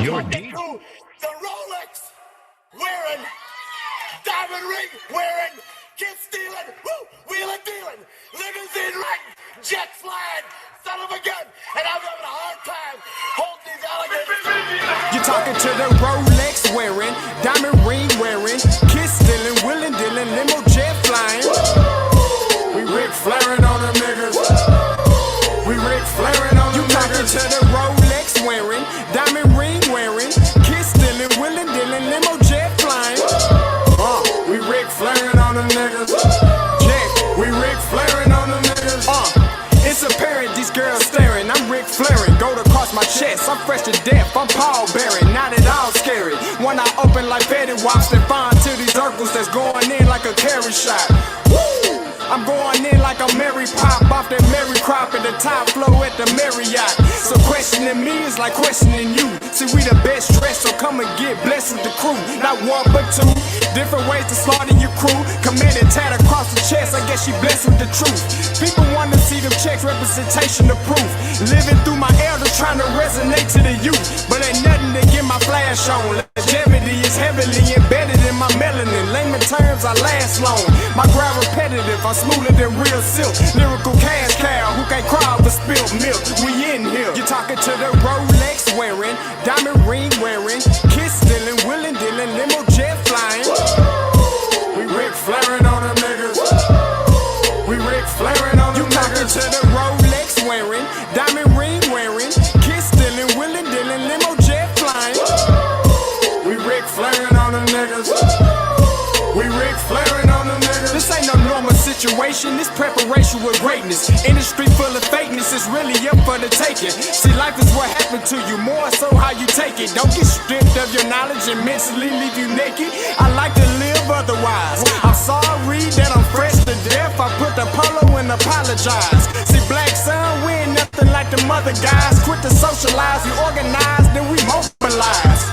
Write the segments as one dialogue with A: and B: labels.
A: You're deep. The Rolex wearing, diamond ring wearing, kiss stealing, wheeling dealing, limousine riding, jet flying, son of a gun, and I'm having a hard time holding these alligators.
B: You're talking to the Rolex wearing, diamond ring wearing, kiss stealing, wheeling dealing, limo jet flying. We Ric Flairing on them niggas. We Ric Flairing on them niggas. You talking to the Rolex wearing, diamond ring wearing, kiss stealing, wheeling dealing, limo jet flying. We Ric Flairing on them niggas. Check, we Ric Flairing on them niggas. It's apparent these girls staring. I'm Ric Flairing, gold across my chest. I'm fresh to death, I'm Paul Bearing, not at all scary. When I open like Betty Wops, then find to these circles that's going in like a carry shot. Woo! I'm going in like a Mary Pop off that Mary Crop at the top flow at the Marriott. So questioning me is like questioning you. See, we the best dressed, so come and get blessed with the crew. Not one but two, different ways to slaughter your crew. Commanded tat across the chest, I guess she blessed with the truth. People want to see them checks, representation of proof. Living through my elders, trying to resonate to the youth. But ain't nothing to get my flash on. Longevity is heavily embedded in my melanin. Layman terms, I last long. My grind repetitive, I'm smoother than real silk. Lyrical cash cow, who can't cry over spilled milk. We in here. You're talking to the Rolex wearing, diamond ring wearing, kiss stealing, wheeling dealing, limo jet flying. We Ric Flairing on them niggas. We Ric Flairing on them niggas. You talking to the Rolex wearing, diamond ring wearing, kiss stealing, wheeling dealing, limo jet flying. We Ric Flairing on them niggas. We Ric Flairing on them niggas. This ain't no normal situation, this preparation with greatness. Industry full of fakeness, it's really up for the taking. See, life is what happened to you, more so how you take it. Don't get stripped of your knowledge and mentally leave you naked. I like to live otherwise. I'm sorry that I'm fresh to death. I put the polo and apologize. See, black son, we ain't nothing like the mother guys. Quit to socialize, we organize, then we mobilize.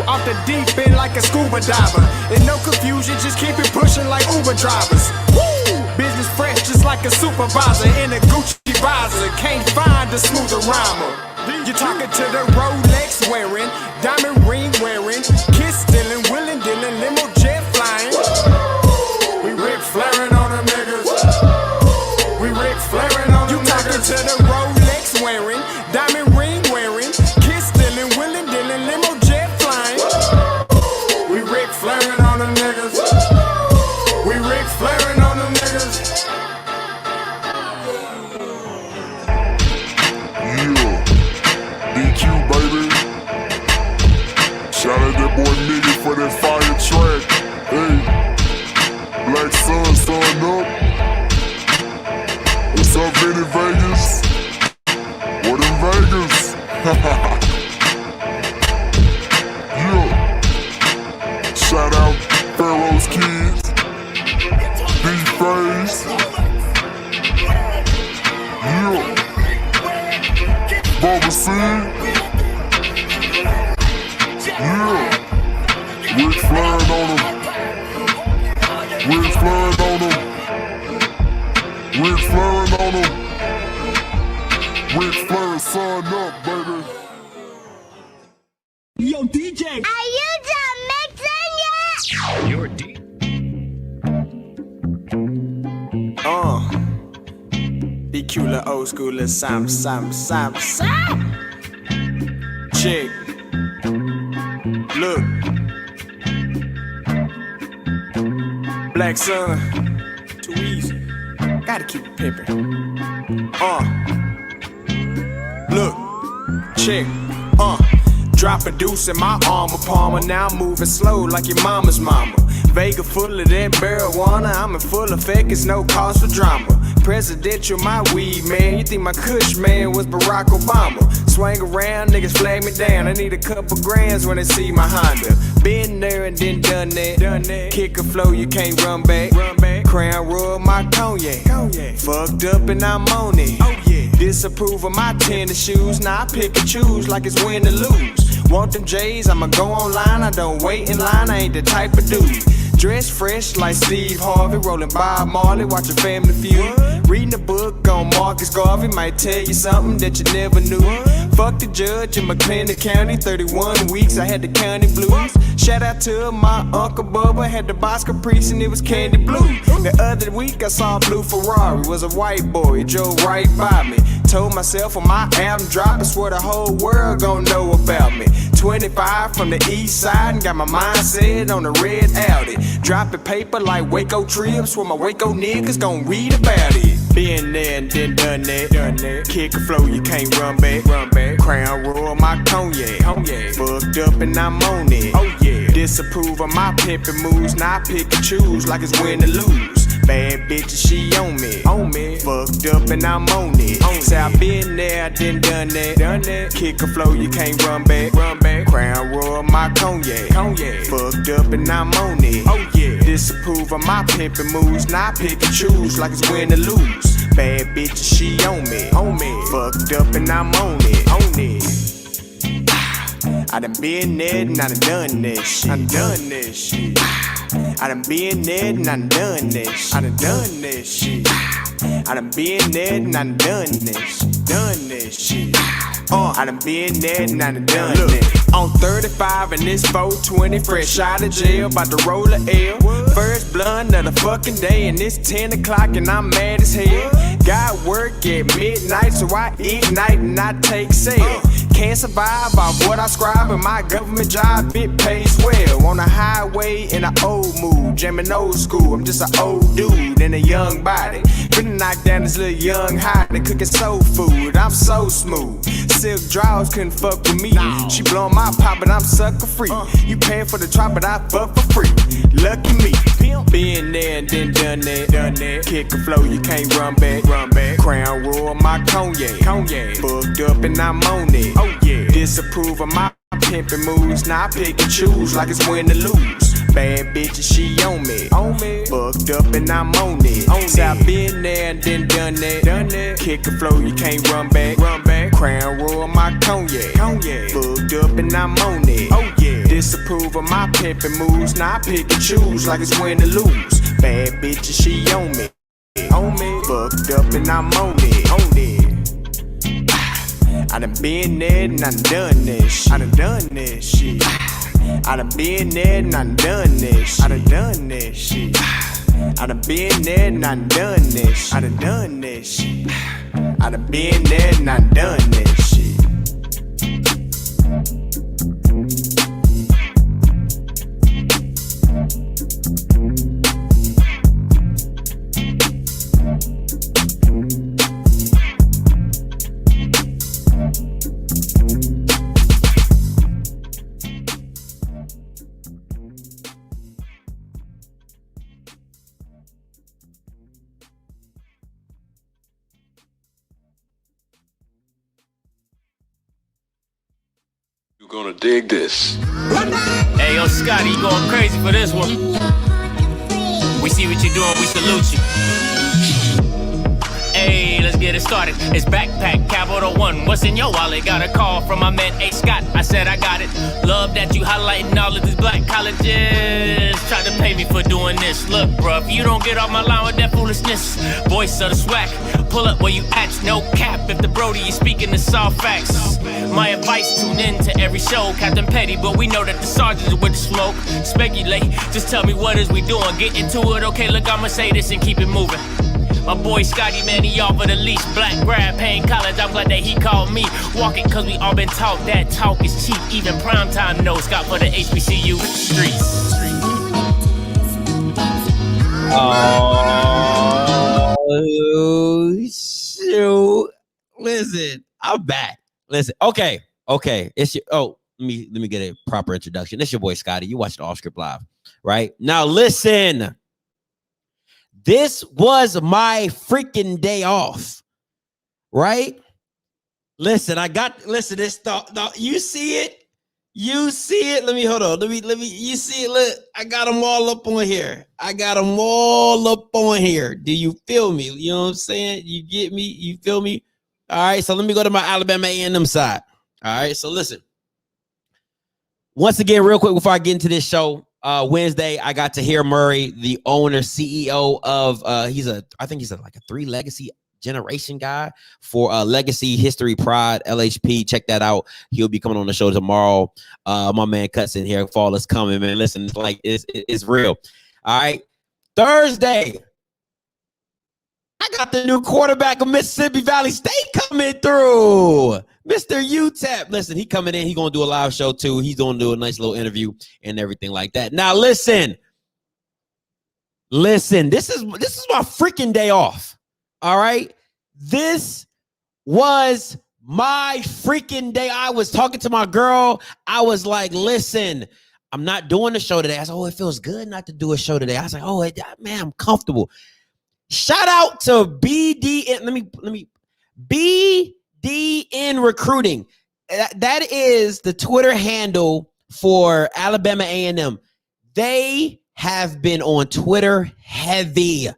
B: Off the deep end like a scuba diver. And no confusion, just keep it pushing like Uber drivers. Woo! Business fresh just like a supervisor in a Gucci visor. Can't find a smoother rhymer. You're talking to the Rolex wearing, diamond ring wearing, kiss stealing, wheeling dealing, limo jet flying. We Ric Flairing on them niggas. We Ric Flairing on them niggas. You talking to the Rolex wearing, diamond ring wearing, kiss stealing, wheeling dealing, limo jet flying. We Ric Flairing on them niggas. We Ric Flairing on them niggas.
C: Yeah, DQ baby. Shout out that boy Nigga for that fire track. Hey, Black Sun, sun up. What's up, Vinny Vegas? What in Vegas? Yeah. Shout out Pharaoh's Kids, D-Phase. Yeah. Bubba C. Yeah. Ric Flairing on them. Ric Flairing on them. Ric Flairing on them. Ric Flairing, son up, baby.
B: Yo, DJ.
D: Are you done mixing yet?
A: You're deep.
B: Be cute, little old school, little Sam. Chick. Look. Black Sun. Too easy. Gotta keep it pimpin'. Look. Chick. Drop a deuce in my armor palmer. Now I'm moving slow like your mama's mama. Vega full of that marijuana. I'm in full effect, it's no cause for drama. Presidential, my weed, man. You think my kush, man, was Barack Obama. Swing around, niggas flag me down. I need a couple grands when they see my Honda. Been there and then done that. Kick a flow, you can't run back. Crown royal, my cognac. Fucked up and I'm on it. Disapprove of my tennis shoes. Now I pick and choose like it's win or lose. Want them J's, I'ma go online. I don't wait in line, I ain't the type of dude. Dressed fresh like Steve Harvey, rolling Bob Marley, watching Family Feud. Reading a book on Marcus Garvey, might tell you something that you never knew. Fuck the judge in McLennan County, 31 weeks, I had the county blues. Shout out to my Uncle Bubba, had the box Caprice and it was candy blue. The other week I saw a blue Ferrari, was a white boy, drove right by me. Told myself when my album drop, I swear the whole world gon' know about me. 25 from the east side and got my mindset on the red Audi. Dropping paper like Waco trips, where my Waco niggas gon' read about it. Been there and then done that. Kick a flow, you can't run back. Crown royal, my cognac. Fucked up and I'm on it. Oh yeah. Disapprove of my pimpin' moves, now I pick and choose like it's win or lose. Bad bitch, she on me. Fucked up and I'm on it. Say I been there, I done that. Kick a flow, you can't run back. Crown royal, my cognac. Fucked up and I'm on it. Oh yeah. Disapprove of my pimpin' moves, now I pick and choose like it's win or lose. Bad bitch, she on me. Fucked up and I'm on it. I done been there and I done that shit. I done been there and I done that shit. I done been there and I done that shit. I done been there and I done that. On 35 and it's 420, fresh out of jail, about to roll a L. First blunt of the fucking day and it's 10 o'clock and I'm mad as hell. Got work at midnight, so I ignite and I take sail. Can't survive off what I scribe in my government job, it pays well. On the highway in an old mood, jamming old school. I'm just an old dude in a young body. Finna knock down this little young hottie, cooking soul food. I'm so smooth. Silk drawers couldn't fuck with me. She blowing my pop, but I'm sucker free. You paying for the drop, but I fuck for free. Lucky me. Been there and then done that. Kick a flow, you can't run back. Crown royal, my cognac. Fucked up and I'm on it. Oh yeah. Disapprove of my pimpin' moves, now I pick and choose like it's win or lose. Bad bitch, she on me. Fucked up and I'm on it. Say I been there and then done that. Kick a flow, you can't run back. Crown royal, my cognac. Fucked up and I'm on it. Oh yeah. Disapprove of my pimpin' moves, now I pick and choose like it's win or lose. Bad bitch, she on me. Fucked up and I'm on it. I done been there and I done that shit. I done been there and I done that shit. I done been there and I done that shit. I done been there and I done that shit.
C: You gonna dig this?
E: Hey, yo, Scotty, you going crazy for this one. We see what you're doing, we salute you. Hey, let's get it started. It's Backpack, Capital One. What's in your wallet? Got a call from my man, A. Scott. I said I got it. Love that you highlighting all of these black colleges. Try to pay me for doing this. Look, bruh, if you don't get off my line with that foolishness, voice of the SWAC, pull up where you at, no cap. If the Brody is speaking the soft facts, my advice, tune in to every show. Captain Petty, but we know that the sergeants are with the smoke. Speculate, just tell me what is we doing. Get into it, okay, look, I'ma say this and keep it moving. My boy Scotty, man, he offered the least. Black grad, paying college, I'm glad that he called me. Walking, cause we all been taught that talk is cheap. Even primetime knows Scott for the HBCU streets.
F: Oh, shoot. Listen, I'm back. Listen, okay. It's your, let me get a proper introduction. It's your boy Scotty. You watch the OFFScript Live, right? Now listen. This was my freaking day off, right? Listen, this thought, you see it? You see it? Let me, you see it? Look, I got them all up on here. Do you feel me? You know what I'm saying? You get me? You feel me? All right, so let me go to my Alabama A&M side. All right, so listen. Once again, real quick before I get into this show, Wednesday, I got to hear Murray, the owner, CEO of I think he's like a 3 legacy generation guy for Legacy History Pride LHP. Check that out. He'll be coming on the show tomorrow. My man Cuts in here. Fall is coming, man. Listen, it's like it's real. All right. Thursday, I got the new quarterback of Mississippi Valley State coming through. Mr. UTEP. Listen, he coming in. He gonna do a live show too. He's gonna do a nice little interview and everything like that. Now, listen. This is my freaking day off. All right. This was my freaking day. I was talking to my girl. I was like, listen, I'm not doing the show today. I said, oh, it feels good not to do a show today. I was like, oh, man, I'm comfortable. Shout out to BDN. Let me BDN Recruiting. That is the Twitter handle for Alabama A&M. They have been on Twitter heavy.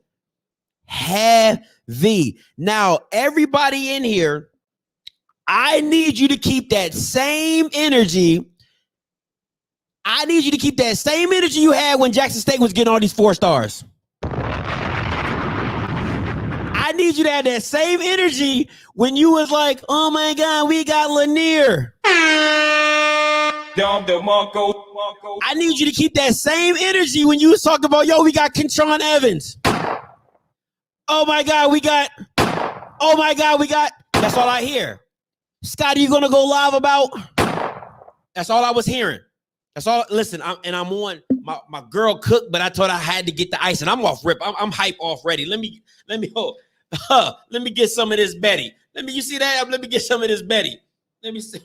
F: Now, everybody in here, I need you to keep that same energy. I need you to keep that same energy you had when Jackson State was getting all these 4 stars. I need you to have that same energy when you was like, oh my God, we got Lanier. I need you to keep that same energy when you was talking about, yo, we got Kentron Evans. Oh my God, we got. That's all I hear. Scotty, you gonna go live about? That's all I was hearing. That's all. Listen, I'm on. My girl cooked, but I thought I had to get the ice, and I'm off rip. I'm hype off ready. Let me get some of this Betty. You see that? Let me get some of this Betty. Let me see.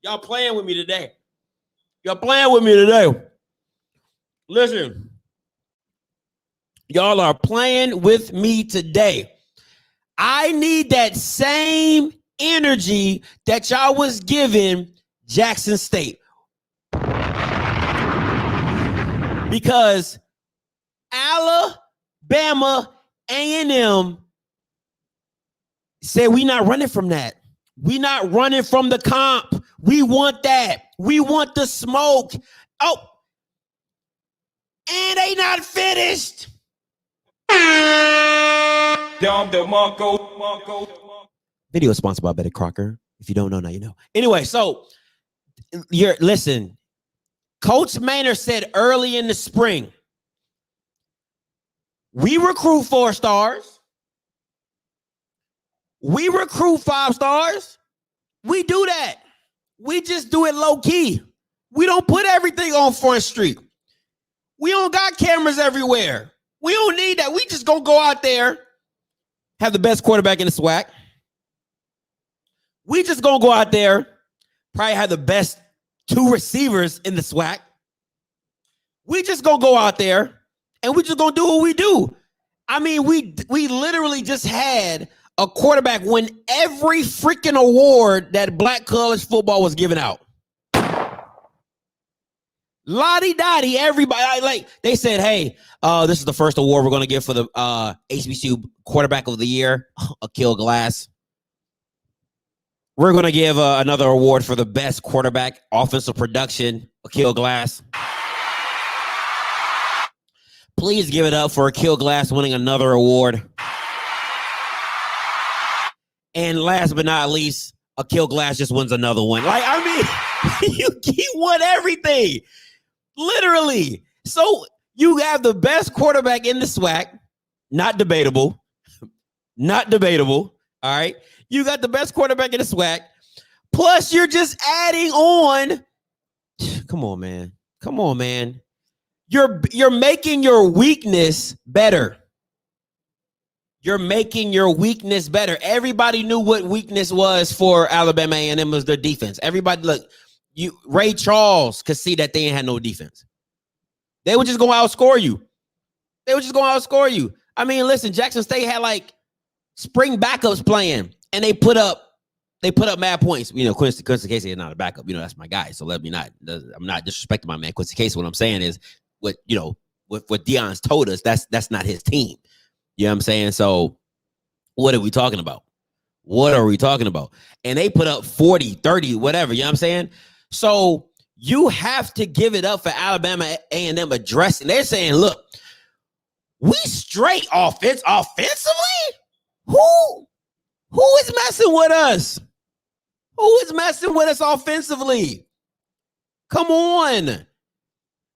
F: Y'all playing with me today. Listen. Y'all are playing with me today. I need that same energy that y'all was giving Jackson State. Because Alabama A&M said we not running from that. We not running from the comp. We want that. We want the smoke. Oh, and they not finished. Video is sponsored by Betty Crocker. If you don't know, now you know. Anyway, so listen. Coach Maynard said early in the spring, we recruit 4 stars. We recruit 5 stars. We do that. We just do it low key. We don't put everything on Front Street. We don't got cameras everywhere. We don't need that. We just gonna go out there, have the best quarterback in the SWAC. We just gonna go out there, probably have the best 2 receivers in the SWAC. We just gonna go out there and we just gonna do what we do. I mean, we literally just had a quarterback win every freaking award that black college football was giving out. Lottie Dottie, everybody, like they said, hey, this is the first award we're going to give for the HBCU quarterback of the year, Akil Glass. We're going to give another award for the best quarterback offensive production, Akil Glass. Please give it up for Akil Glass winning another award. And last but not least, Akil Glass just wins another one. Like, I mean, he won everything. Literally. So you have the best quarterback in the SWAC. Not debatable. All right. You got the best quarterback in the SWAC. Plus, you're just adding on. Come on, man. You're making your weakness better. Everybody knew what weakness was for Alabama A&M was their defense. Everybody, look, Ray Charles could see that they ain't had no defense. They were just going to outscore you. I mean, listen, Jackson State had like spring backups playing, and they put up mad points. You know, Quincy Casey is not a backup. You know, that's my guy. So I'm not disrespecting my man Quincy Casey. What I'm saying is, what Deion's told us, that's not his team. You know what I'm saying? So what are we talking about? And they put up 40, 30, whatever. You know what I'm saying? So you have to give it up for Alabama A&M addressing. They're saying, look, we straight offensively? Who is messing with us? Who is messing with us offensively? Come on.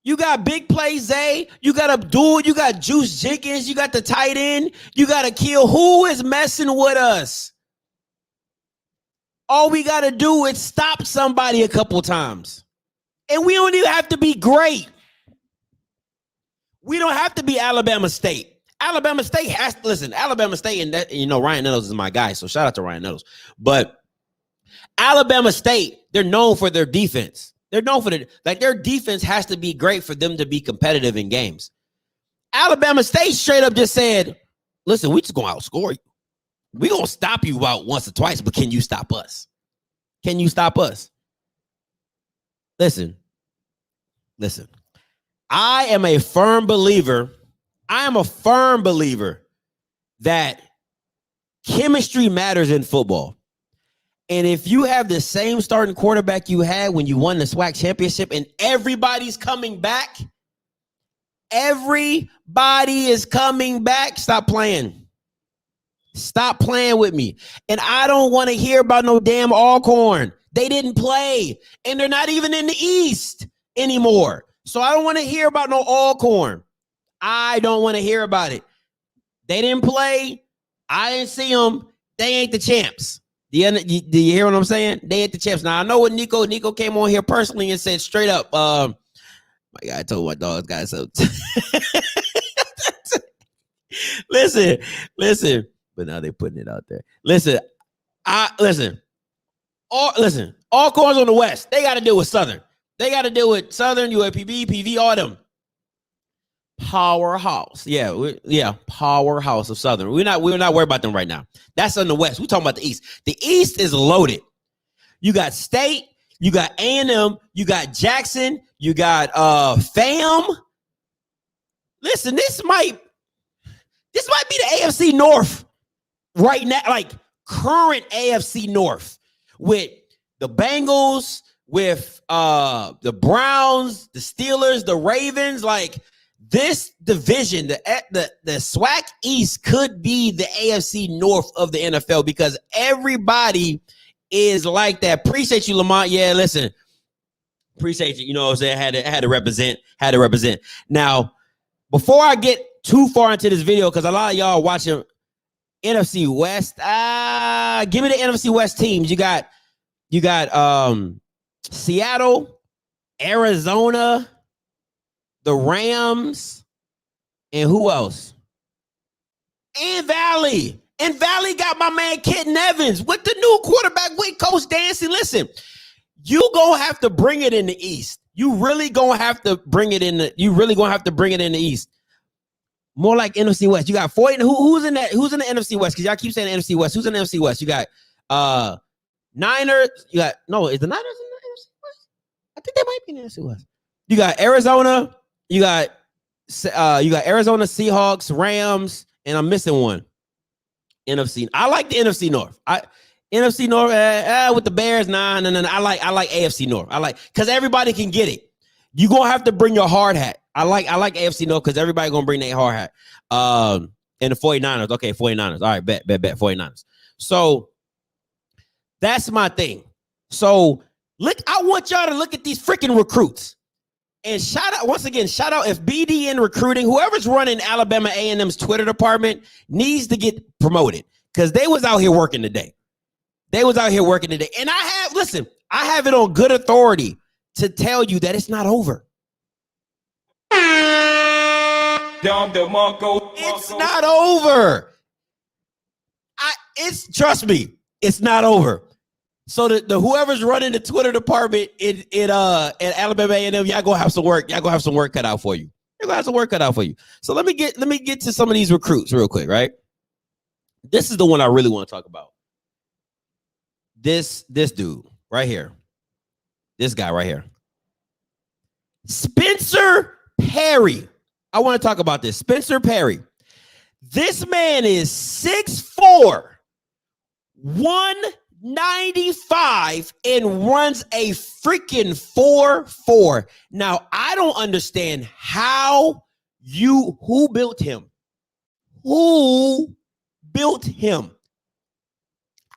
F: You got big play Zay. You got Abdul. You got Juice Jenkins. You got the tight end. You got Akil. Who is messing with us? All we got to do is stop somebody a couple times. And we don't even have to be great. We don't have to be Alabama State. Alabama State has to listen. Alabama State, and that, you know, Ryan Nettles is my guy, so shout out to Ryan Nettles. But Alabama State, they're known for their defense. They're known for their defense has to be great for them to be competitive in games. Alabama State straight up just said, listen, we just gonna outscore you. We gonna stop you about once or twice, but can you stop us? Can you stop us? Listen. I am a firm believer that chemistry matters in football. And if you have the same starting quarterback you had when you won the SWAC championship and everybody's coming back, everybody is coming back, stop playing. Stop playing with me. And I don't want to hear about no damn Alcorn. They didn't play, and they're not even in the East anymore. So I don't want to hear about no Alcorn. I don't want to hear about it. They didn't play. I didn't see them. They ain't the champs. Do you hear what I'm saying? They ain't the champs. Now, I know what Nico came on here personally and said straight up, my guy, I told my dog's got so. Listen. But now they're putting it out there. Listen. Alcorn's on the West. They got to deal with Southern. They got to deal with Southern, UAPB, PV, all them. Powerhouse. Yeah, powerhouse of Southern. We're not worried about them right now. That's on the West. We're talking about the East. The East is loaded. You got State, you got A&M, you got Jackson, you got FAM. Listen, this might be the AFC North right now, like current AFC North with the Bengals, with the Browns, the Steelers, the Ravens. Like this division, the SWAC East could be the AFC North of the NFL because everybody is like that. Appreciate you, Lamont. Yeah, listen, appreciate you. You know what I'm saying? Had to represent. Now, before I get too far into this video, because a lot of y'all watching NFC West, give me the NFC West teams. You got Seattle, Arizona, the Rams, and who else? And Valley. And Valley got my man Kenton Evans with the new quarterback with Coach Dancy. Listen, you gonna have to bring it in the East. You really gonna have to bring it in the East. More like NFC West. You got 40. Who's in that? Who's in the NFC West? Because y'all keep saying NFC West. Who's in the NFC West? You got Niners. You got is the Niners in the NFC West? I think they might be in the NFC West. You got Arizona. You got Arizona, Seahawks, Rams, and I'm missing one. NFC. I like the NFC North. NFC North with the Bears. Nah. I like AFC North. I like because everybody can get it. You gonna have to bring your hard hat. I like AFC North because everybody gonna bring their hard hat. And the 49ers. Okay, 49ers. All right, bet 49ers. So that's my thing. So look, I want y'all to look at these freaking recruits. And shout out if BD in recruiting, whoever's running Alabama A&M's Twitter department needs to get promoted because they was out here working today. And I have it on good authority to tell you that it's not over. It's not over. Trust me, it's not over. So the whoever's running the Twitter department in Alabama A&M, y'all gonna have some work. Y'all gonna have some work cut out for you. So let me get to some of these recruits real quick, right? This is the one I really want to talk about. This dude right here. This guy right here. Spencer Perry. I want to talk about this. Spencer Perry. This man is 6'4", 95 and runs a freaking 4.4. Now, I don't understand who built him? Who built him?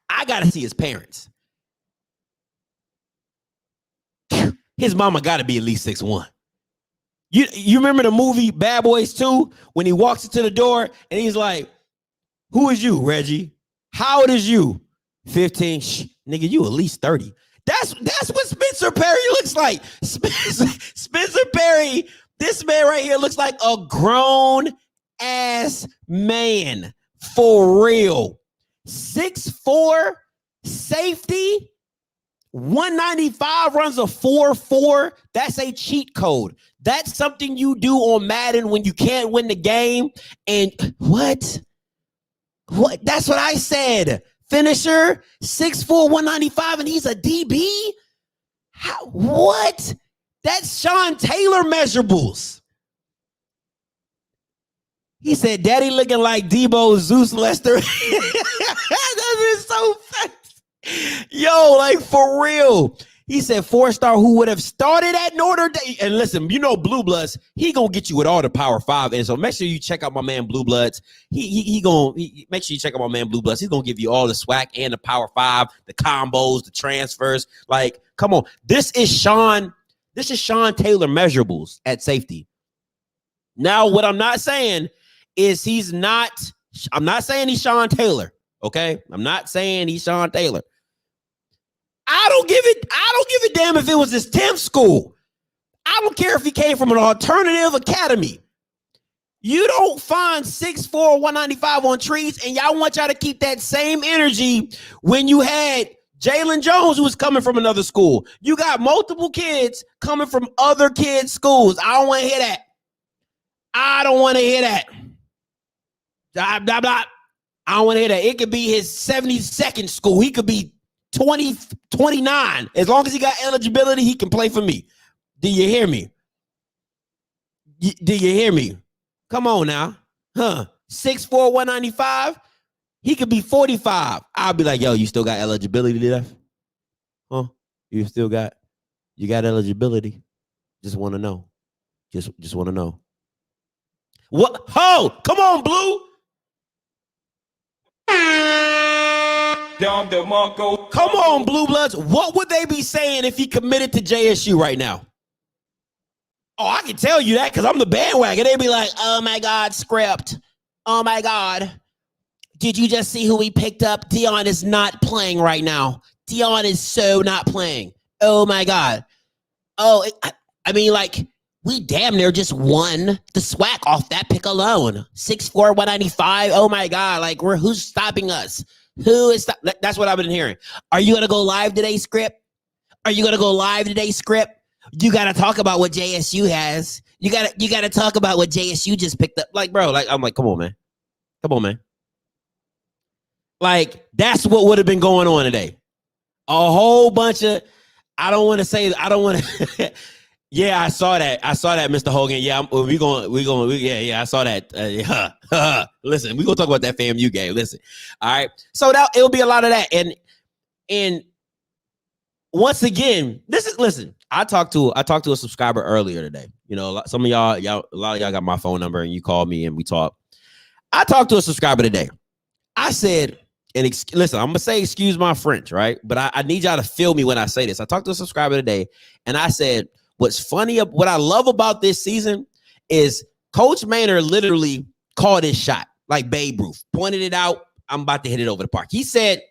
F: I got to see his parents. His mama got to be at least 6'1". You remember the movie Bad Boys 2 when he walks into the door and he's like, who is you, Reggie? How old is you? 15. Shh, nigga, you at least 30. That's what Spencer Perry looks like. Spencer Perry, this man right here looks like a grown ass man for real. 6'4", safety, 195, runs a 4.4. That's a cheat code. That's something you do on Madden when you can't win the game. And what? That's what I said. Finisher, 6'4", 195, and he's a DB? What? That's Sean Taylor measurables. He said, Daddy looking like Debo, Zeus, Lester. That is so fast. Yo, like for real. He said 4-star who would have started at Notre Dame. And listen, you know Blue Bloods, he gonna get you with all the Power 5. And so make sure you check out my man Blue Bloods. He make sure you check out my man Blue Bloods. He's gonna give you all the SWAC and the Power 5, the combos, the transfers. Like, come on. This is Sean Taylor measurables at safety. Now, what I'm not saying is I'm not saying he's Sean Taylor. Okay. I'm not saying he's Sean Taylor. I don't give a damn if it was his 10th school. I don't care if he came from an alternative academy. You don't find 6'4", 195 on trees, and y'all want y'all to keep that same energy when you had Jalen Jones, who was coming from another school. You got multiple kids coming from other kids' schools. I don't want to hear that. I don't want to hear that. Blah, blah, blah. I don't want to hear that. It could be his 72nd school. He could be 29. As long as he got eligibility, he can play for me. Do you hear me? Do you hear me? Come on now. 6'4", 195. He could be 45. I'll be like, yo, you still got eligibility left? Huh? You got eligibility? Just want to know. Just want to know. What? Ho! Come on, Blue. Come on, Blue Bloods. What would they be saying if he committed to JSU right now? Oh, I can tell you that because I'm the bandwagon. They'd be like, oh my God, script. Oh my God. Did you just see who we picked up? Dion is not playing right now. Dion is so not playing. Oh my God. Oh, I mean, like, we damn near just won the SWAC off that pick alone. 6'4", 195. Oh my God. Like, who's stopping us? Who is that's what I've been hearing. Are you gonna go live today, Script? Are you gonna go live today, Script? You gotta talk about what JSU has. You gotta talk about what JSU just picked up. Like, bro, like I'm like, come on, man. Come on, man. Like, that's what would have been going on today. A whole bunch of Yeah, I saw that, Mr. Hogan. Yeah, I saw that. Listen, we're gonna talk about that FAMU game. Listen, all right. So now it'll be a lot of that. And once again, listen. I talked to a subscriber earlier today. You know, some of a lot of y'all got my phone number and you called me and we talked. I talked to a subscriber today. I said, listen, I'm gonna say excuse my French, right? But I need y'all to feel me when I say this. I talked to a subscriber today and I said, what I love about this season is Coach Maynard literally called his shot like Babe Ruth, pointed it out. I'm about to hit it over the park. He said,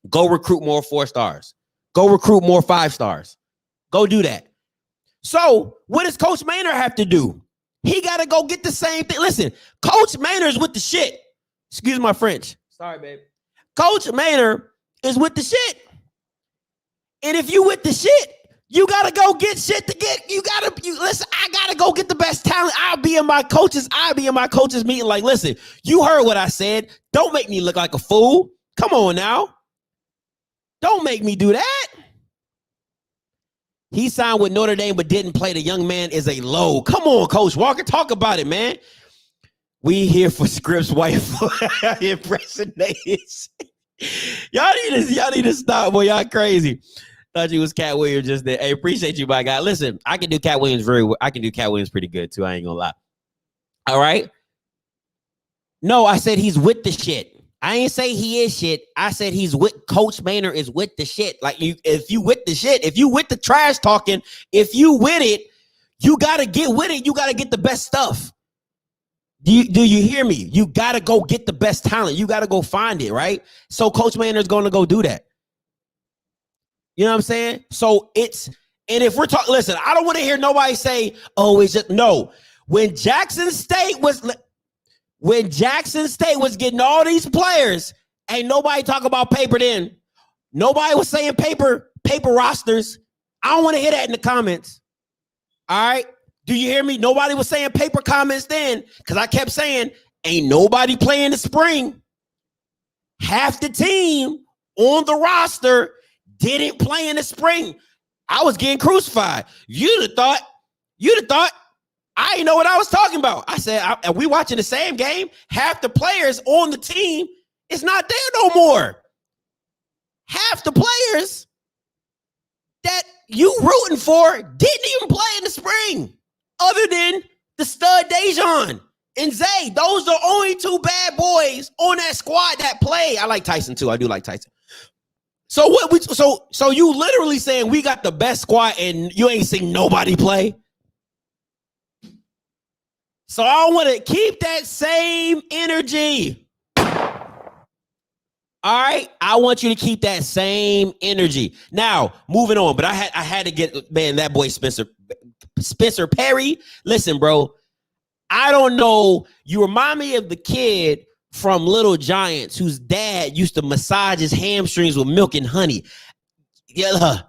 F: go recruit more 4-stars. Go recruit more 5-stars. Go do that. So what does Coach Maynard have to do? He got to go get the same thing. Listen, Coach Maynard's with the shit. Excuse my French. Sorry, babe. Coach Maynard is with the shit. And if you with the shit, you gotta go get shit to get. Listen, I gotta go get the best talent. I'll be in my coaches meeting. Like, listen, you heard what I said. Don't make me look like a fool. Come on now. Don't make me do that. He signed with Notre Dame but didn't play. The young man is a low. Come on, Coach Walker. Talk about it, man. We here for Scripps White impersonators. Y'all need to stop, boy. Y'all crazy. Thought you was Cat Williams just there. Hey, appreciate you, my guy. Listen, I can do Cat Williams very well. I can do Cat Williams pretty good too. I ain't gonna lie. All right. No, I said he's with the shit. I ain't say he is shit. I said he's with Coach Maynard is with the shit. Like if you with the shit, if you with the trash talking, if you with it, you gotta get with it. You gotta get the best stuff. Do you hear me? You gotta go get the best talent. You gotta go find it, right? So Coach Maynard's gonna go do that. You know what I'm saying? So and if we're talking, listen, I don't want to hear nobody say, oh, it's just no. When Jackson State was getting all these players, ain't nobody talk about paper then. Nobody was saying paper rosters. I don't want to hear that in the comments. All right. Do you hear me? Nobody was saying paper comments then because I kept saying, ain't nobody playing the spring. Half the team on the roster didn't play in the spring. I was getting crucified. You'd have thought I didn't know what I was talking about. I said, are we watching the same game? Half the players on the team is not there no more. Half the players that you rooting for didn't even play in the spring, other than the stud Dejon and Zay. Those are the only two bad boys on that squad that play. I like Tyson too. I do like Tyson. So so you literally saying we got the best squad and you ain't seen nobody play? So I want to keep that same energy. All right, I want you to keep that same energy. Now, moving on, but I had to get, man, that boy Spencer Perry. Listen, bro, I don't know. You remind me of the kid from Little Giants whose dad used to massage his hamstrings with milk and honey. Yeah,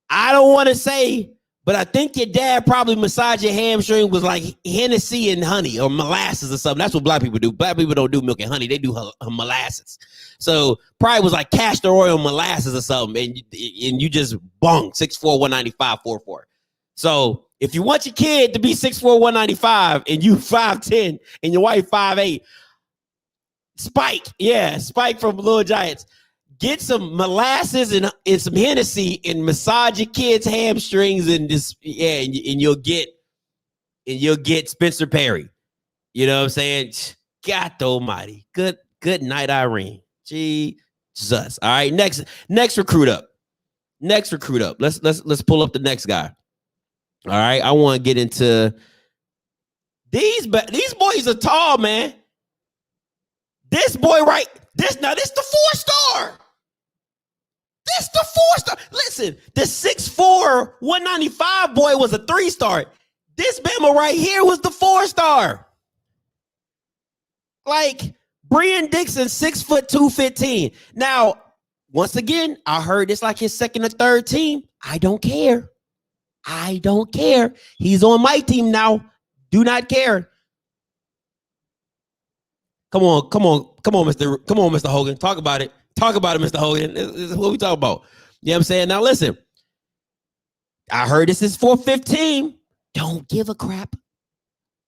F: I don't want to say, but I think your dad probably massaged your hamstring with like Hennessy and honey or molasses or something. That's what black people do. Black people don't do milk and honey. They do molasses. So probably was like castor oil molasses or something. And you just bung 6'4", 195, 4'4". So if you want your kid to be 6'4", 195 and you 5'10 and your wife 5'8", Spike from Little Giants. Get some molasses and some Hennessy and massage your kids' hamstrings and just and you'll get Spencer Perry. You know what I'm saying? God almighty. Good night, Irene. Jesus. All right, next recruit up. Let's pull up the next guy. All right, I want to get into these boys are tall, man. This boy this the 4-star. This the 4-star. Listen, the 6'4", 195 boy was a 3-star. This Bama right here was the 4-star. Like Brian Dixon, 6'2", 215. Now, once again, I heard it's like his second or third team. I don't care. He's on my team now. Do not care. Come on, Mr. Hogan. Talk about it. Mr. Hogan. This is what we talk about. You know what I'm saying? Now listen. I heard this is 415. Don't give a crap.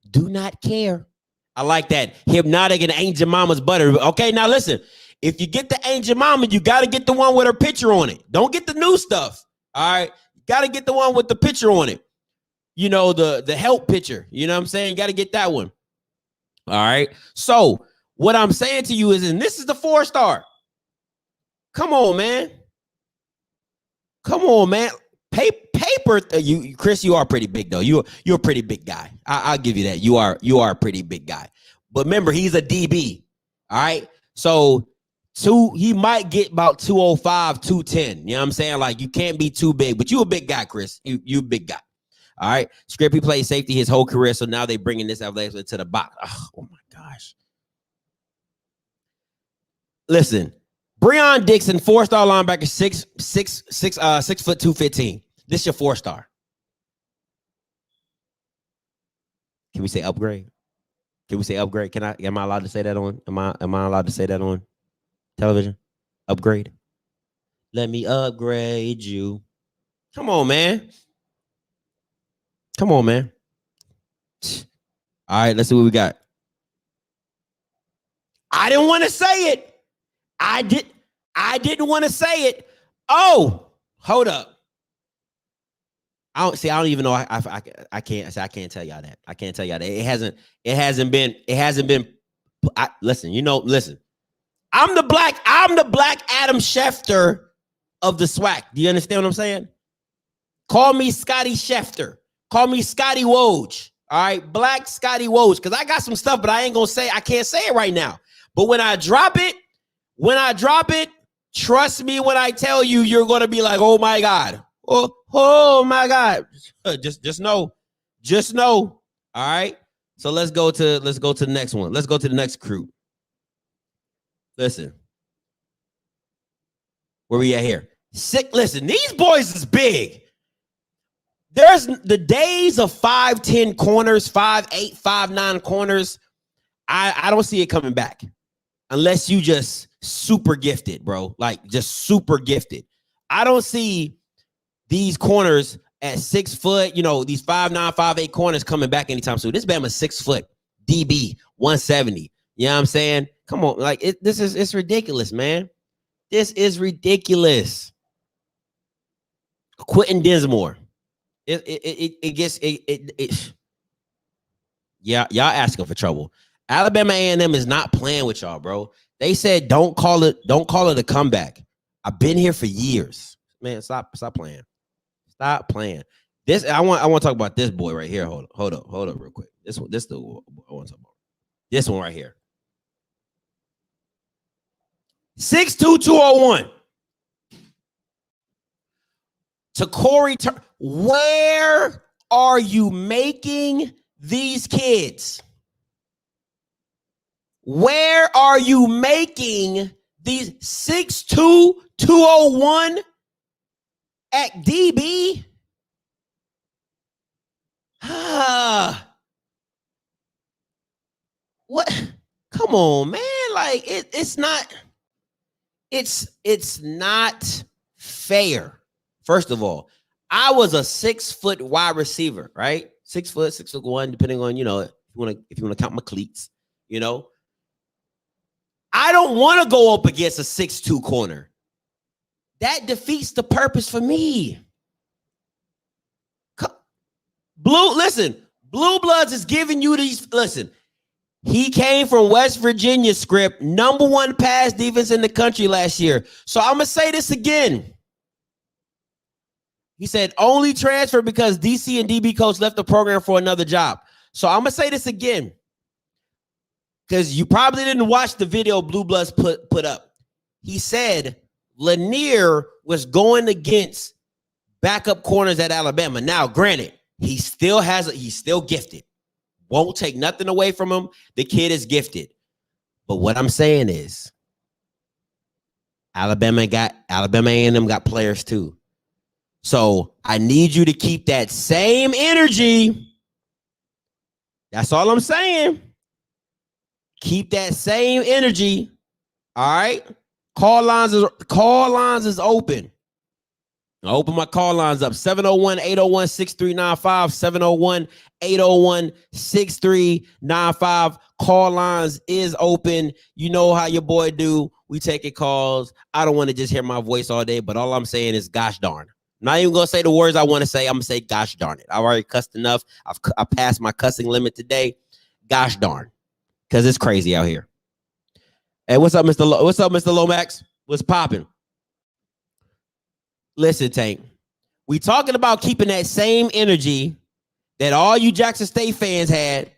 F: Do not care. I like that. Hypnotic and Angel Mama's butter. Okay, now listen. If you get the Angel Mama, you got to get the one with her picture on it. Don't get the new stuff. All right. You got to get the one with the picture on it. You know, the help picture. You know what I'm saying? You got to get that one. All right. So what I'm saying to you is, and this is the 4-star. Come on, man. Paper. You, Chris, you are pretty big though. You're a pretty big guy. I'll give you that. You are a pretty big guy. But remember, he's a DB. All right. So he might get about 205, 210. You know what I'm saying? Like you can't be too big, but you a big guy, Chris. You a big guy. All right. Script, he played safety his whole career. So now they bringing this athleticism to the box. Oh my gosh. Listen. Breon Dixon, 4-star linebacker, 6', 215. This is your 4-star. Can we say upgrade? Am I allowed to say that on? Am I allowed to say that on television? Upgrade. Let me upgrade you. Come on, man. All right, let's see what we got. I didn't want to say it. I didn't want to say it. Oh, hold up. I don't even know. I can't tell y'all that. I can't tell y'all that. It hasn't been. Listen. I'm the black Adam Schefter of the SWAC. Do you understand what I'm saying? Call me Scotty Schefter. Call me Scotty Woj. All right, black Scotty Woj. Because I got some stuff, but I can't say it right now. But when I drop it, trust me when I tell you, you're gonna be like, oh my God. Oh my God. Just know. All right. So let's go to the next one. Let's go to the next crew. Listen. Where we at here? Listen, these boys is big. There's the days of 5'10" corners, 5'8", 5'9" corners. I don't see it coming back unless you just super gifted, bro. Like just super gifted. I don't see these corners at 6 foot, these 5'9", 5'8" corners coming back anytime soon. This Bama's 6 foot, DB, 170. You know what I'm saying? Come on, like it's ridiculous, man. This is ridiculous. Quentin Dinsmore. Yeah, y'all asking for trouble. Alabama A&M is not playing with y'all, bro. They said don't call it a comeback. I've been here for years, man. Stop playing. Stop playing. This I want to talk about this boy right here. Hold up, real quick. This the I want to talk about. This one right here. 6'2", 201. To Corey, where are you making these kids? Where are you making these 6'2", 201 at DB? What? Come on, man. Like it's not fair. First of all, I was a 6 foot wide receiver, right? 6 foot, 6'1", depending on, if you want to count my cleats, I don't want to go up against a 6'2" corner. That defeats the purpose for me. Blue Bloods is giving you these. Listen, he came from West Virginia script, #1 pass defense in the country last year. So I'm going to say this again. He said only transfer because DC and DB coach left the program for another job. So I'm going to say this again because you probably didn't watch the video Blue Bloods put up. He said Lanier was going against backup corners at Alabama. Now, granted, he's still gifted. Won't take nothing away from him. The kid is gifted. But what I'm saying is Alabama A&M got players too. So I need you to keep that same energy. That's all I'm saying. Keep that same energy. All right. Call lines is open. I'll open my call lines up. 701-801-6395. 701-801-6395. Call lines is open. You know how your boy do. We taking calls. I don't want to just hear my voice all day, but all I'm saying is gosh darn. I'm not even going to say the words I want to say. I'm going to say gosh darn it. I already cussed enough. I passed my cussing limit today. Gosh darn. Because it's crazy out here. Hey, what's up, Mr. Lomax? What's popping? Listen, Tank. We talking about keeping that same energy that all you Jackson State fans had.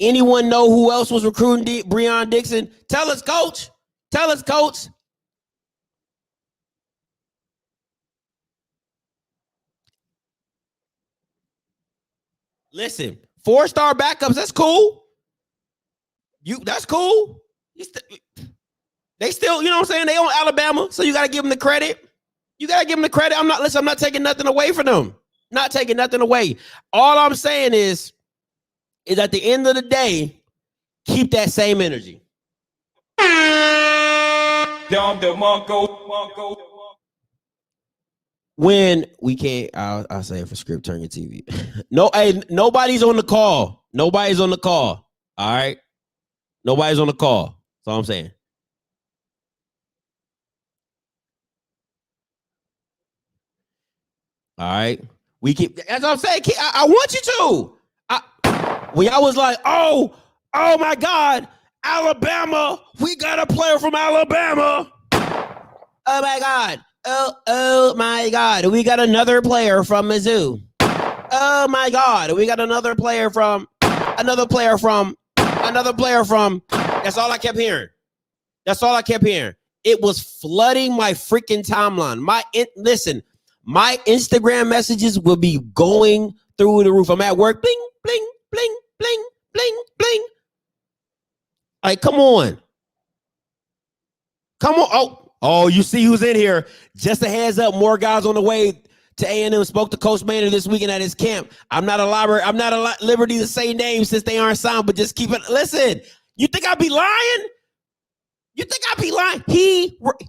F: Anyone know who else was recruiting Breon Dixon? Tell us, coach. Tell us, coach. Listen, 4-star backups, that's cool. That's cool. They still, you know what I'm saying? They on Alabama, so you got to give them the credit. You got to give them the credit. I'm not taking nothing away from them. Not taking nothing away. All I'm saying is at the end of the day, keep that same energy. When we can't, I'll say it for script, turn your TV. No, hey, nobody's on the call. Nobody's on the call. All right. Nobody's on the call. That's all I'm saying. All right. We keep, as I'm saying, I want you to. When y'all was like, oh my God, Alabama, we got a player from Alabama. Oh my God. Oh my God. We got another player from Mizzou. Oh my God. We got another player from. That's all I kept hearing. It was flooding my freaking timeline. My Instagram messages will be going through the roof. I'm at work. Bling, bling, bling, bling, bling, bling. Like, come on. Oh, you see who's in here. Just a heads up, more guys on the way to A&M. Spoke to Coach Maynard this weekend at his camp. I'm not at liberty to say names since they aren't signed, but just keep it. Listen, you think I'd be lying?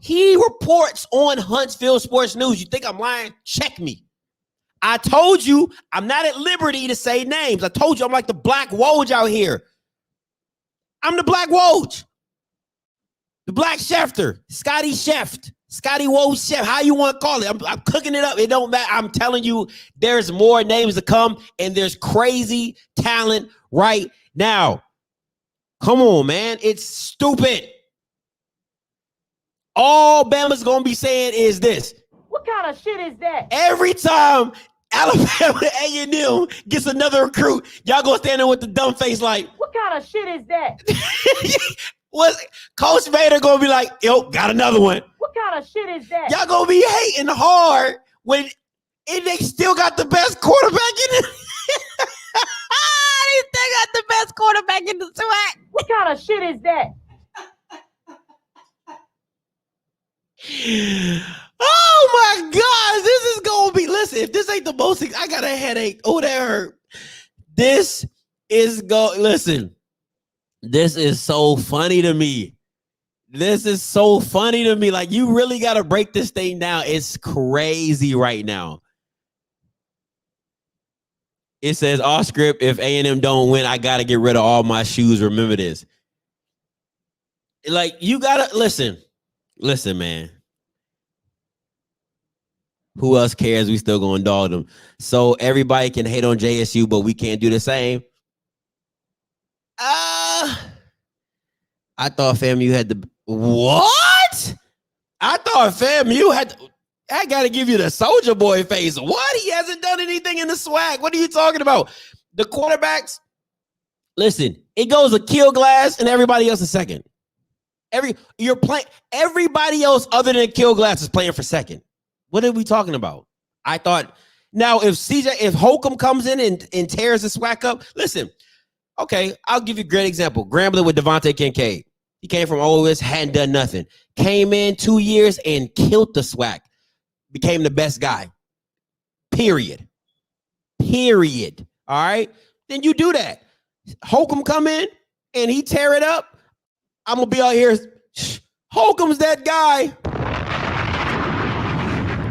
F: He reports on Huntsville Sports News. You think I'm lying? Check me. I told you I'm not at liberty to say names. I told you I'm like the Black Woj out here. I'm the Black Woj. The Black Schefter. Scotty Woj Chef. How you want to call it? I'm cooking it up. It don't matter. I'm telling you, there's more names to come, and there's crazy talent right now. Come on, man. It's stupid. All Bama's going to be saying is this.
G: What kind of shit is that?
F: Every time Alabama A&M gets another recruit, y'all going to stand there with the dumb face like.
G: What kind of shit is that?
F: Coach Vader going to be like, yo, got another one.
G: What kind of shit is that?
F: Y'all going to be hating hard when they still got the best quarterback in it. They got the best quarterback in the SWAC.
G: What kind of shit is that?
F: Oh my God, this is gonna be. Listen, if this ain't the most, I got a headache. Oh, that hurt. This is so funny to me. Like, you really got to break this thing down. It's crazy right now. It says OFFScript, if A&M don't win, I got to get rid of all my shoes. Remember this. Like, you got to listen, man. Who else cares? We still going to dog them. So everybody can hate on JSU, but we can't do the same. I thought FAMU had the what? I thought FAMU had. I got to give you the soldier boy face. What? He hasn't done anything in the SWAC. What are you talking about? The quarterbacks. Listen, it goes Akil Glass and everybody else is second. Everybody else other than Akil Glass is playing for second. What are we talking about? I thought now if Holcomb comes in and tears the SWAC up, listen. Okay, I'll give you a great example. Grambling with Devontae Kincaid. He came from OS, hadn't done nothing. Came in 2 years and killed the SWAC. Became the best guy. Period. All right? Then you do that. Holcomb come in and he tear it up. I'm going to be out here. Holcomb's that guy.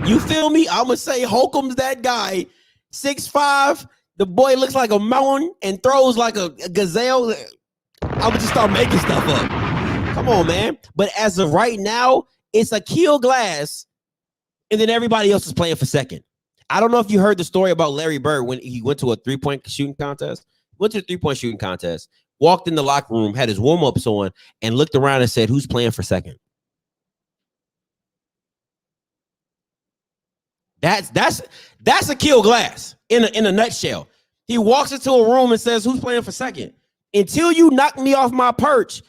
F: You feel me? I'm going to say Holcomb's that guy. 6'5". The boy looks like a mountain and throws like a gazelle. I would just start making stuff up. Come on, man. But as of right now, it's Akil Glass, and then everybody else is playing for second. I don't know if you heard the story about Larry Bird when he went to a three-point shooting contest. Walked in the locker room, had his warm-ups on, and looked around and said, who's playing for second? That's Akil Glass in a nutshell. He walks into a room and says, who's playing for second? Until you knock me off my perch.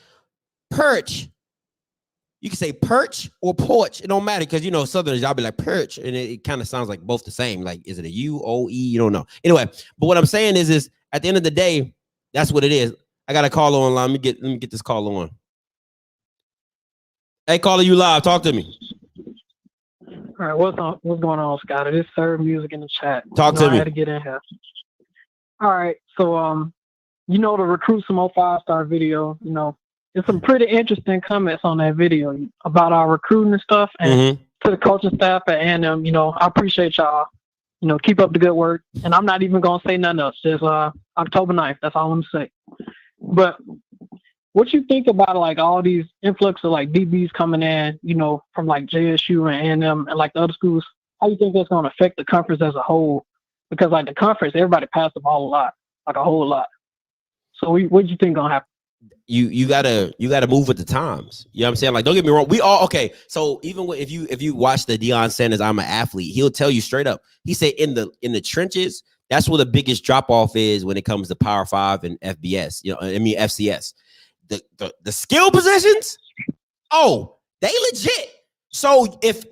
F: You can say perch or porch. It don't matter because, you know, Southerners, y'all be like perch. And it kind of sounds like both the same. Like, is it a U, O, E? You don't know. Anyway, but what I'm saying is at the end of the day, that's what it is. I got a call online. Let me get this call on. Hey, caller, you live. Talk to me.
H: All right, what's going on, Scotty? This Sir Music in the chat.
F: Talk to me.
H: I had to get in here. All right, so you know, the Recruit Some More 5-star video, you know, there's some pretty interesting comments on that video about our recruiting and stuff, and to the coaching staff at A&M, you know, I appreciate y'all. You know, keep up the good work. And I'm not even gonna say nothing else. Just October 9th. That's all I'm gonna say. But what you think about like all these influx of like DBs coming in, you know, from like JSU and A&M and like the other schools? how you think that's going to affect the conference as a whole? Because like the conference, everybody passed the ball a lot, like a whole lot. So what do you think gonna happen?
F: You gotta move with the times. You know what I'm saying? Like, don't get me wrong. We all okay. So even if you watch the Deion Sanders, I'm an athlete, he'll tell you straight up. He said in the trenches, that's where the biggest drop off is when it comes to Power 5 and FBS. You know, I mean FCS. The skill positions, oh, they legit. So if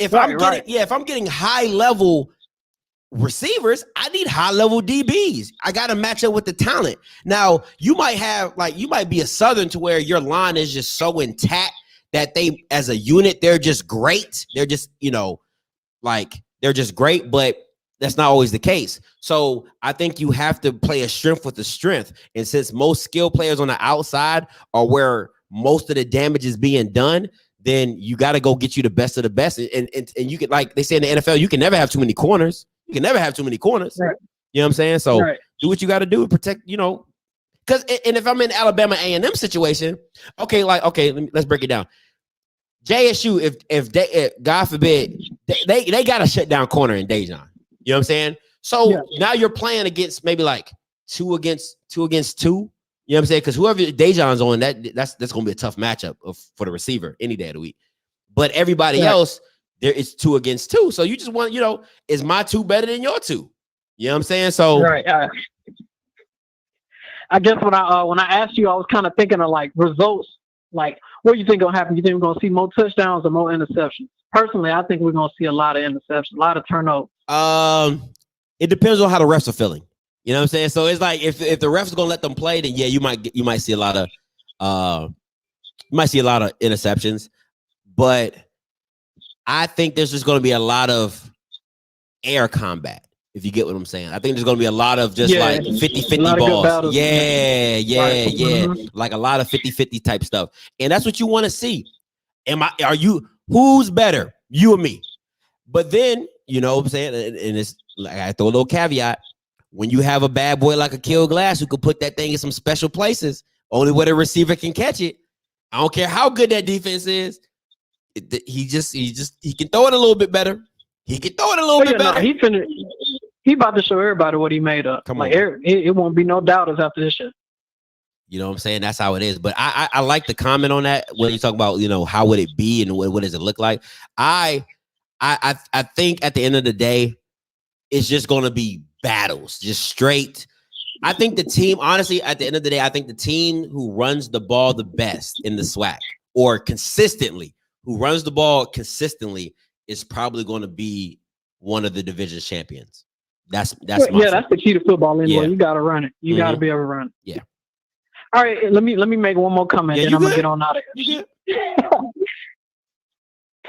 F: I'm getting high level receivers, I need high level DBs. I got to match up with the talent. Now, you might be a Southern to where your line is just so intact that they, as a unit, they're just great. They're just, they're just great, but that's not always the case. So I think you have to play a strength with the strength. And since most skill players on the outside are where most of the damage is being done, then you got to go get you the best of the best. And you can, like they say in the NFL, you can never have too many corners. You can never have too many corners.
H: Right.
F: You know what I'm saying? So do what you got to do to protect, because if I'm in Alabama A&M situation, let's break it down. JSU, if God forbid, they got to shut down corner in Dejan. You know what I'm saying? So now you're playing against maybe like two against two. You know what I'm saying? Because whoever Dejan's on, that's going to be a tough matchup for the receiver any day of the week. But everybody else, there is 2 against 2. So you just want, is my 2 better than your 2? You know what I'm saying? So
H: I guess when I asked you, I was kind of thinking of like results. Like, what do you think gonna happen? You think we're gonna see more touchdowns or more interceptions? Personally, I think we're gonna see a lot of interceptions, a lot of turnovers.
F: It depends on how the refs are feeling. You know what I'm saying? So it's like if the refs are gonna let them play, then you might see a lot of interceptions. But I think there's just gonna be a lot of air combat. If you get what I'm saying, I think there's going to be a lot of just like 50-50 balls. Yeah. Like a lot of 50-50 type stuff. And that's what you want to see. Who's better? You or me? But then, you know what I'm saying? And it's like, I throw a little caveat. When you have a bad boy like a Kill Glass who could put that thing in some special places, only where the receiver can catch it. I don't care how good that defense is. He can throw it a little bit better. He can throw it a little bit better.
H: No, he about to show everybody what he made up.
F: Come on.
H: It won't be no doubters after this shit.
F: You know what I'm saying? That's how it is. But I like the comment on that when you talk about, how would it be and what does it look like? I think at the end of the day, it's just going to be battles, just straight. I think the team, honestly, at the end of the day, I think the team who runs the ball the best in the SWAC or consistently, who runs the ball consistently is probably going to be one of the division champions. That's that's
H: the key to football anyway. You got to run it. You got to be able to run it.
F: Yeah.
H: All right, let me make one more comment, then I'm gonna get on out of here. To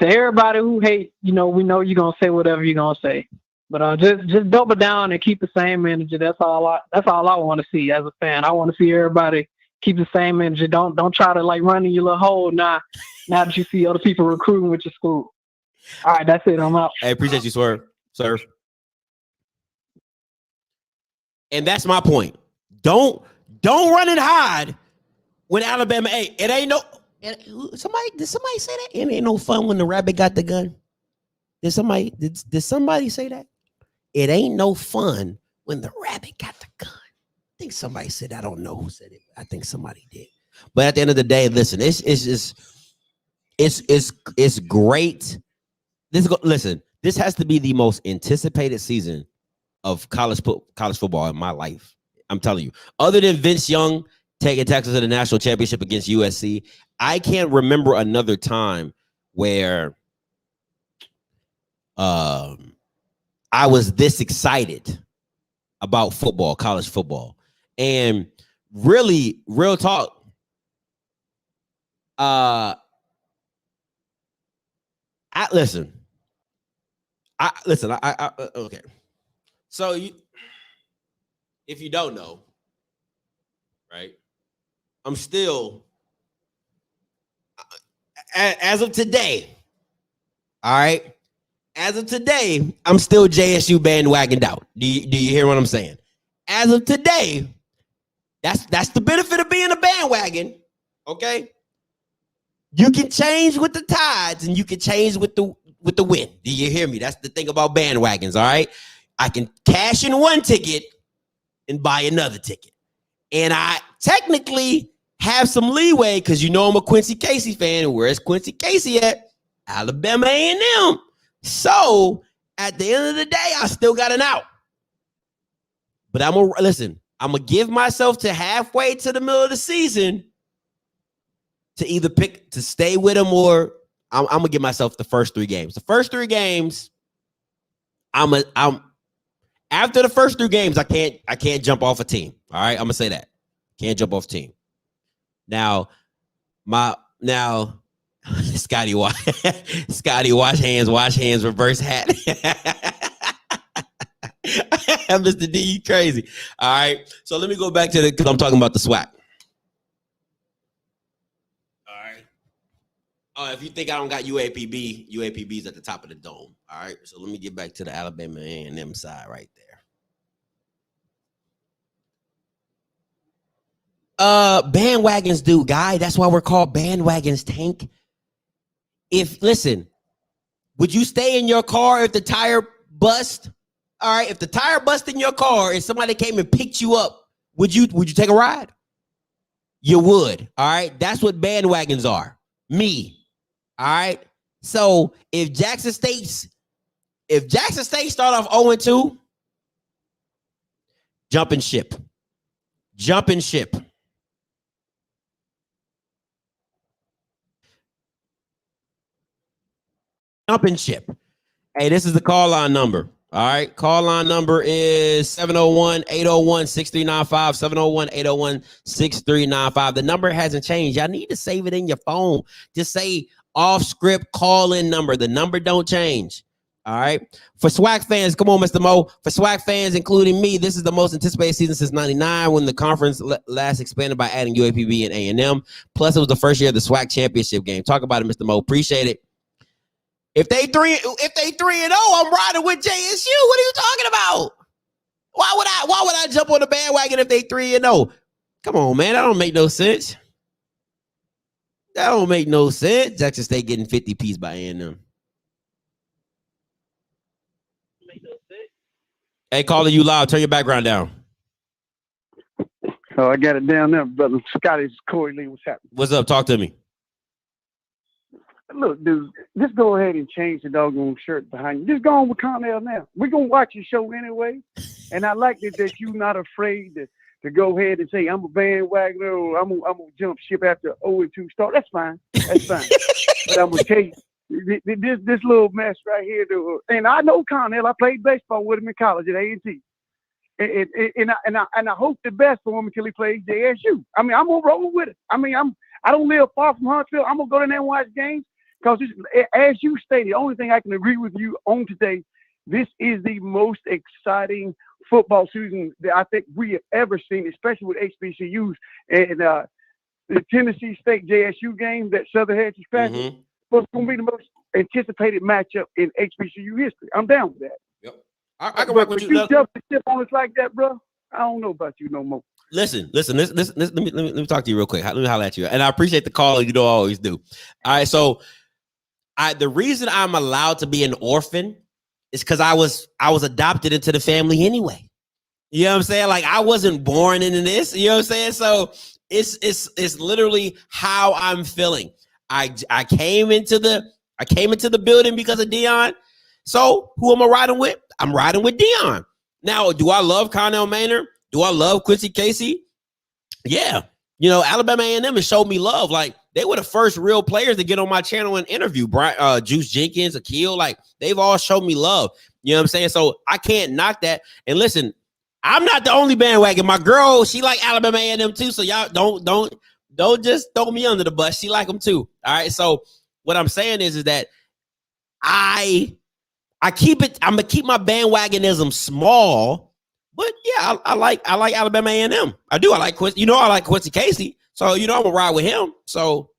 H: everybody who hate, we know you're gonna say whatever you're gonna say, but just double down and keep the same energy. That's all I want to see as a fan. I want to see everybody keep the same energy. Don't try to like run in your little hole now that you see other people recruiting with your school. All right, that's it. I'm out.
F: I appreciate you, Swerve. And that's my point. Don't run and hide when Alabama. Hey, it ain't no. Did somebody say that? It ain't no fun when the rabbit got the gun. Did somebody say that? It ain't no fun when the rabbit got the gun. I think somebody said. I don't know who said it. I think somebody did. But at the end of the day, listen. It's great. Listen. This has to be the most anticipated season of college football in my life. I'm telling you. Other than Vince Young taking Texas to the national championship against USC, I can't remember another time where I was this excited about football, college football. And really, real talk, okay. So if you don't know, right? I'm still, as of today, all right? As of today, I'm still JSU bandwagoned out. Do you hear what I'm saying? As of today, that's the benefit of being a bandwagon, okay? You can change with the tides and you can change with the with the win. Do you hear me? That's the thing about bandwagons, all right? I can cash in one ticket and buy another ticket. And I technically have some leeway because you know I'm a Quincy Casey fan. And where's Quincy Casey at? Alabama A&M. So at the end of the day, I still got an out. But I'm gonna give myself to halfway to the middle of the season to either pick to stay with him or I'm gonna give myself the first 3 games. The first 3 games, I'm after the first 3 games, I can't jump off a team. All right, I'm gonna say that. Can't jump off a team. Now, Scotty wash hands, reverse hat. Mr. D, you crazy. All right. So let me go back to because I'm talking about the SWAC. All right. Oh, if you think I don't got UAPB's at the top of the dome. All right. So let me get back to the Alabama A&M side right there. Bandwagons do, guy. That's why we're called bandwagons, Tank. Listen, would you stay in your car if the tire bust? All right, if the tire bust in your car and somebody came and picked you up, would you take a ride? You would. All right, that's what bandwagons are. Me. All right. So if Jackson State start off 0-2, jumping ship. Jumping ship. Jumping ship. Hey, this is the call line number. All right. Call line number is 701-801-6395. 701-801-6395. The number hasn't changed. Y'all need to save it in your phone. Just say off-script call-in number. The number don't change. All right. For SWAC fans, come on, Mr. Mo. For SWAC fans, including me, this is the most anticipated season since '99 when the conference last expanded by adding UAPB and A&M. Plus, it was the first year of the SWAC championship game. Talk about it, Mr. Mo. Appreciate it. If they 3-0, I'm riding with JSU. What are you talking about? Why would I jump on the bandwagon if they 3-0? Come on, man. That don't make no sense. That don't make no sense. Jackson State getting 50 piece by A&M. Hey, calling you loud. Turn your background down.
I: Oh, I got it down there, brother. Scotty's Corey Lee. What's happening?
F: What's up? Talk to me.
I: Look, dude, just go ahead and change the doggone shirt behind you. Just go on with Connell now. We're going to watch your show anyway. And I like it that you're not afraid to go ahead and say, I'm a bandwagoner or I'm going to jump ship after 0-2 start. That's fine. That's fine. But I'm going to tell you, this little mess right here, dude, and I know Connell. I played baseball with him in college at A&T. And I hope the best for him until he plays JSU. I mean, I'm going to roll with it. I mean, I don't live far from Huntsville. I'm going to go down there and watch games. Because as you stated, the only thing I can agree with you on today, this is the most exciting football season that I think we have ever seen, especially with HBCUs. And the Tennessee State JSU game that Southern Heritage Packers was going to be the most anticipated matchup in HBCU history. I'm down with that.
F: Yep. I can work with you.
I: You jump the ship on us like that, bro. I don't know about you no more.
F: Listen. Let me talk to you real quick. Let me holler at you. And I appreciate the call. You know, I always do. All right, so. The reason I'm allowed to be an orphan is because I was adopted into the family anyway. You know what I'm saying? Like I wasn't born into this. You know what I'm saying? So it's literally how I'm feeling. I came into the building because of Dion. So who am I riding with? I'm riding with Dion. Now, do I love Connell Maynard? Do I love Quincy Casey? Yeah. You know, Alabama A&M has showed me love. Like they were the first real players to get on my channel and interview. Juice Jenkins, Akil, like they've all showed me love. You know what I'm saying? So I can't knock that. And listen, I'm not the only bandwagon. My girl, she like Alabama A&M too. So y'all don't just throw me under the bus. She like them too. All right. So what I'm saying is that I keep it. I'm gonna keep my bandwagonism small. But yeah, I like Alabama A&M. I do. I like Quincy. You know, I like Quincy Casey. So you know, I'm gonna ride with him. So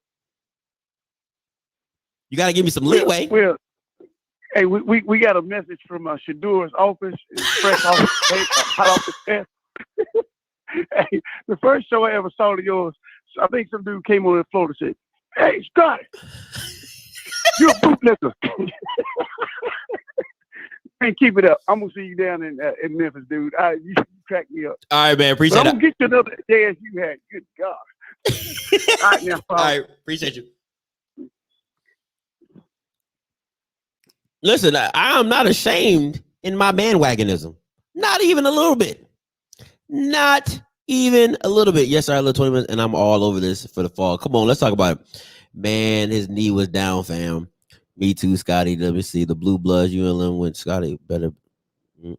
F: you got to give me some leeway.
I: Well, hey, we got a message from Shadur's office. Fresh off hot off the test. Hey, the first show I ever saw of yours, I think some dude came on in Florida and said, "Hey, Scotty, You're a bootlicker. Hey, keep it up. I'm gonna see you down in Memphis, dude. You crack me up.
F: All right, man. Appreciate
I: I'm
F: it.
I: gonna get you another day as you had. Good God. All right, now,
F: All right, appreciate you. Listen, I am not ashamed in my bandwagonism. Not even a little bit. Not even a little bit. Yes, sir. I live 20 minutes, and I'm all over this for the fall. Come on, let's talk about it. Man, his knee was down, fam. Me too, Scotty. Let me see. The Blue Bloods, ULM went Scotty better. I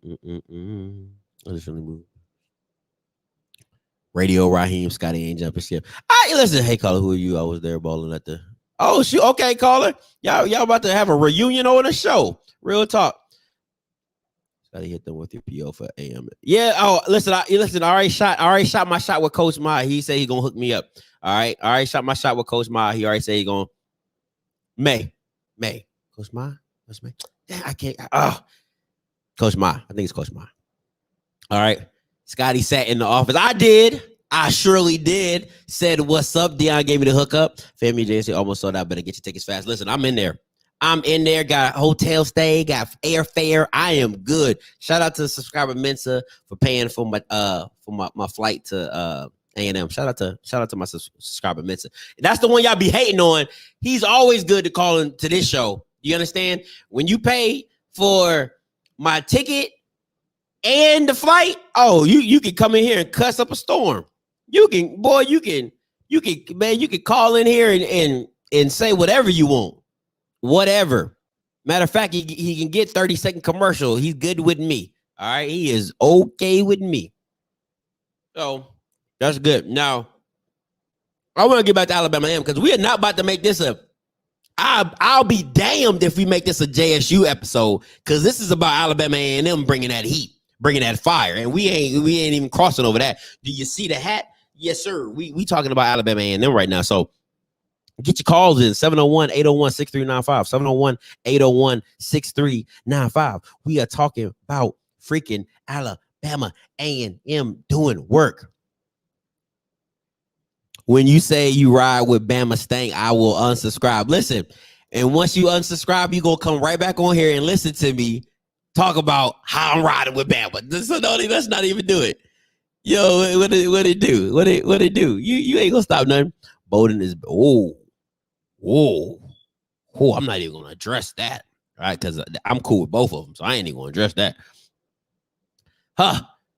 F: just really move. Radio Raheem, Scotty ain't jumping ship. All right, listen. Hey, caller, who are you? I was there balling at the. Oh, shoot. Okay, caller. Y'all about to have a reunion over the show. Real talk. Gotta hit them with your PO for AM. Yeah. Oh, listen. I already shot my shot with Coach Ma. He said he gonna hook me up. All right. I already shot my shot with Coach Ma. He already said he gonna May. Coach Ma. What's May? Damn, I can't. Coach Ma. I think it's Coach Ma. All right. Scotty sat in the office. I surely did. Said, what's up? Dion gave me the hookup. Family JC almost sold out. Better get your tickets fast. Listen, I'm in there. Got hotel stay, got airfare. I am good. Shout out to subscriber Mensa for paying for my flight to A&M. Shout out to my subscriber Mensa. That's the one y'all be hating on. He's always good to call into this show. You understand? When you pay for my ticket and the flight, oh, you can come in here and cuss up a storm. You can call in here and say whatever you want. Whatever. Matter of fact, he can get 30-second commercial. He's good with me. All right. He is okay with me. So that's good. Now, I want to get back to Alabama A&M because we are not about to make this I'll be damned if we make this a JSU episode because this is about Alabama A&M bringing that heat, bringing that fire, and we ain't even crossing over that. Do you see the hat? Yes, sir. We talking about Alabama A&M right now. So get your calls in 701-801-6395. 701-801-6395. We are talking about freaking Alabama A&M doing work. When you say you ride with Bama Stank, I will unsubscribe. Listen, and once you unsubscribe, you gonna come right back on here and listen to me talk about how I'm riding with Bama. So let's not even do it. Yo, what it do? What it do? You ain't gonna stop nothing. Bowden is I'm not even gonna address that, right? Because I'm cool with both of them, so I ain't even gonna address that.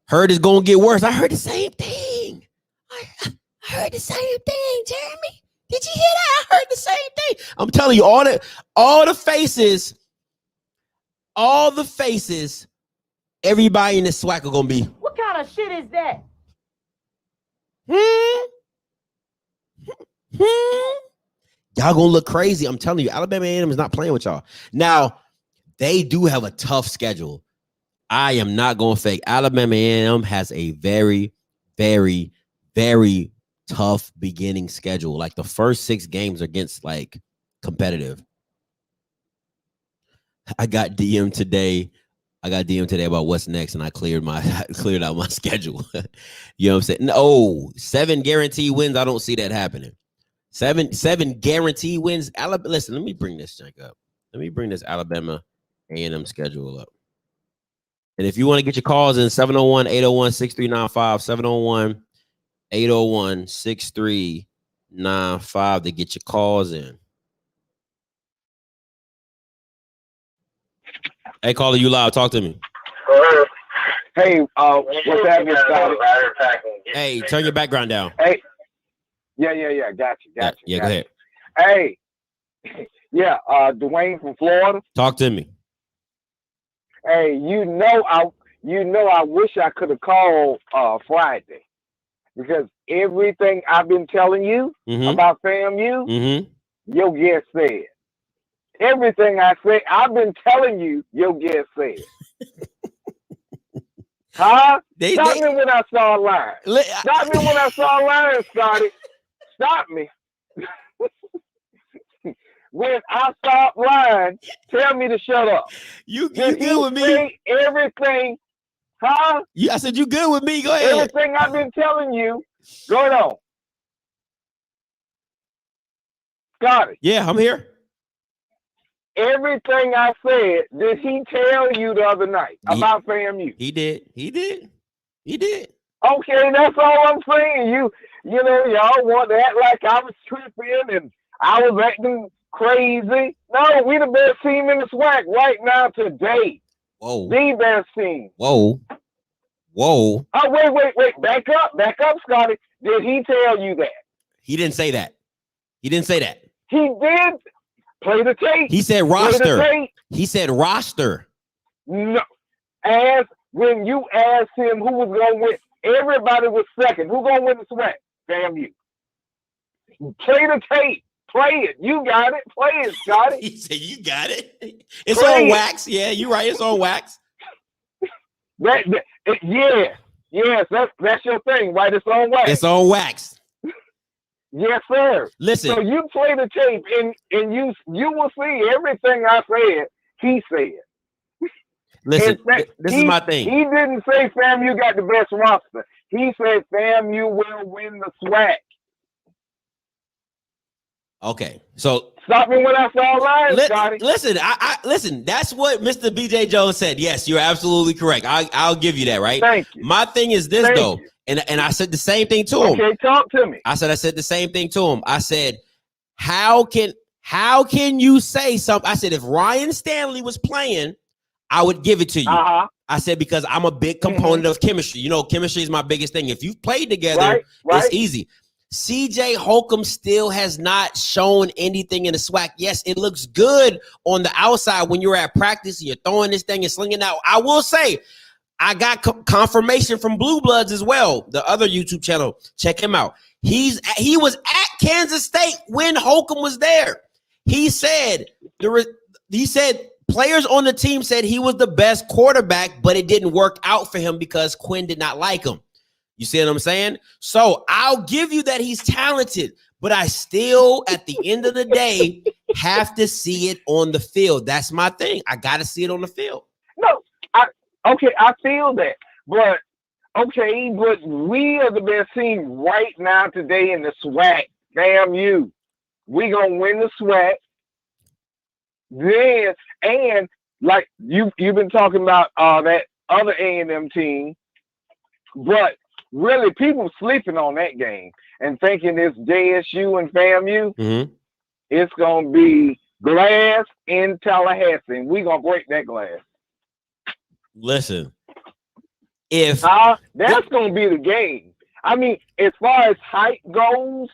F: Heard it's gonna get worse. I heard the same thing. I heard the same thing, Jeremy. Did you hear that? I heard the same thing. I'm telling you, all the faces, everybody in the SWAC are gonna be.
G: What kind of shit is that?
F: Y'all gonna look crazy. I'm telling you, Alabama A&M is not playing with y'all. Now, they do have a tough schedule. I am not gonna fake. Alabama A&M has a very, very, very tough beginning schedule. Like the first 6 games are against like competitive. I got DM today about what's next, and I cleared out my schedule. You know what I'm saying? No, 7 guaranteed wins. I don't see that happening. 7 guaranteed wins. Listen, let me bring this check up. Let me bring this Alabama A&M schedule up. And if you want to get your calls in 701-801-6395, 701-801-6395 to get your calls in. Hey, caller, you live. Talk to me.
I: Hey, what's happening, Scotty?
F: Hey, turn your background down.
I: Hey, yeah. Got you.
F: Yeah, go ahead.
I: Hey, yeah, Dwayne from Florida.
F: Talk to me.
I: Hey, I wish I could have called Friday because everything I've been telling you about FAMU, your guest said. Everything I say, I've been telling you, your guest said. Huh? Stop me when I saw a line. Stop me when I saw a line, Scotty. Stop me. When I stop lying, tell me to shut up.
F: You good with me?
I: Everything, huh?
F: I said you good with me. Go ahead.
I: Everything I've been telling you, go on. Scotty.
F: Yeah, I'm here.
J: everything I said, did he tell you the other night about FAMU?
F: He did.
J: Okay, that's all I'm saying. You know, y'all want to act like I was tripping and I was acting crazy. No, we the best team in the SWAC right now today.
F: Whoa.
J: The best team.
F: Whoa.
J: Oh, wait. Back up, Scotty. Did he tell you that?
F: He didn't say that. He did.
J: Play the tape.
F: He said roster. He said roster.
J: No. When you asked him who was going to win, everybody was second. Who going to win the SWAC? FAMU. Play the tape. Play it. You got it. Play it, Scotty.
F: He said you got it. It's on wax. Yeah, you're right. It's on wax.
J: Yes, that's your thing, right? It's on wax.
F: It's on wax.
J: Yes, sir.
F: Listen.
J: So you play the tape and you will see everything I said, he said.
F: Listen, this is my thing.
J: He didn't say FAMU got the best roster. He said FAMU will win the SWAC.
F: Okay, so
J: stop me when I saw lying, Scotty.
F: Listen, I listen. That's what Mr. BJ Jones said. Yes, you're absolutely correct. I'll give you that. Right.
J: Thank you.
F: My thing is this though, and I said the same thing to him.
J: Okay, talk to me.
F: I said the same thing to him. I said, how can you say something? I said if Ryan Stanley was playing, I would give it to you. I said because I'm a big component of chemistry. You know, chemistry is my biggest thing. If you've played together, it's easy. CJ Holcomb still has not shown anything in the SWAC. Yes, it looks good on the outside when you're at practice and you're throwing this thing and slinging out. I will say, I got confirmation from Blue Bloods as well, the other YouTube channel. Check him out. He was at Kansas State when Holcomb was there. He said players on the team said he was the best quarterback, but it didn't work out for him because Quinn did not like him. You see what I'm saying? So I'll give you that he's talented, but I still, at the end of the day, have to see it on the field. That's my thing. I got to see it on the field.
J: No, I feel that. But we are the best team right now today in the SWAC. FAMU. We going to win the SWAC. Then, and like you've been talking about that other A&M team, but really, people sleeping on that game and thinking it's JSU and FAMU. It's going to be glass in Tallahassee. And we're going to break that glass.
F: Listen, if
J: that's going to be the game. I mean, as far as height goes,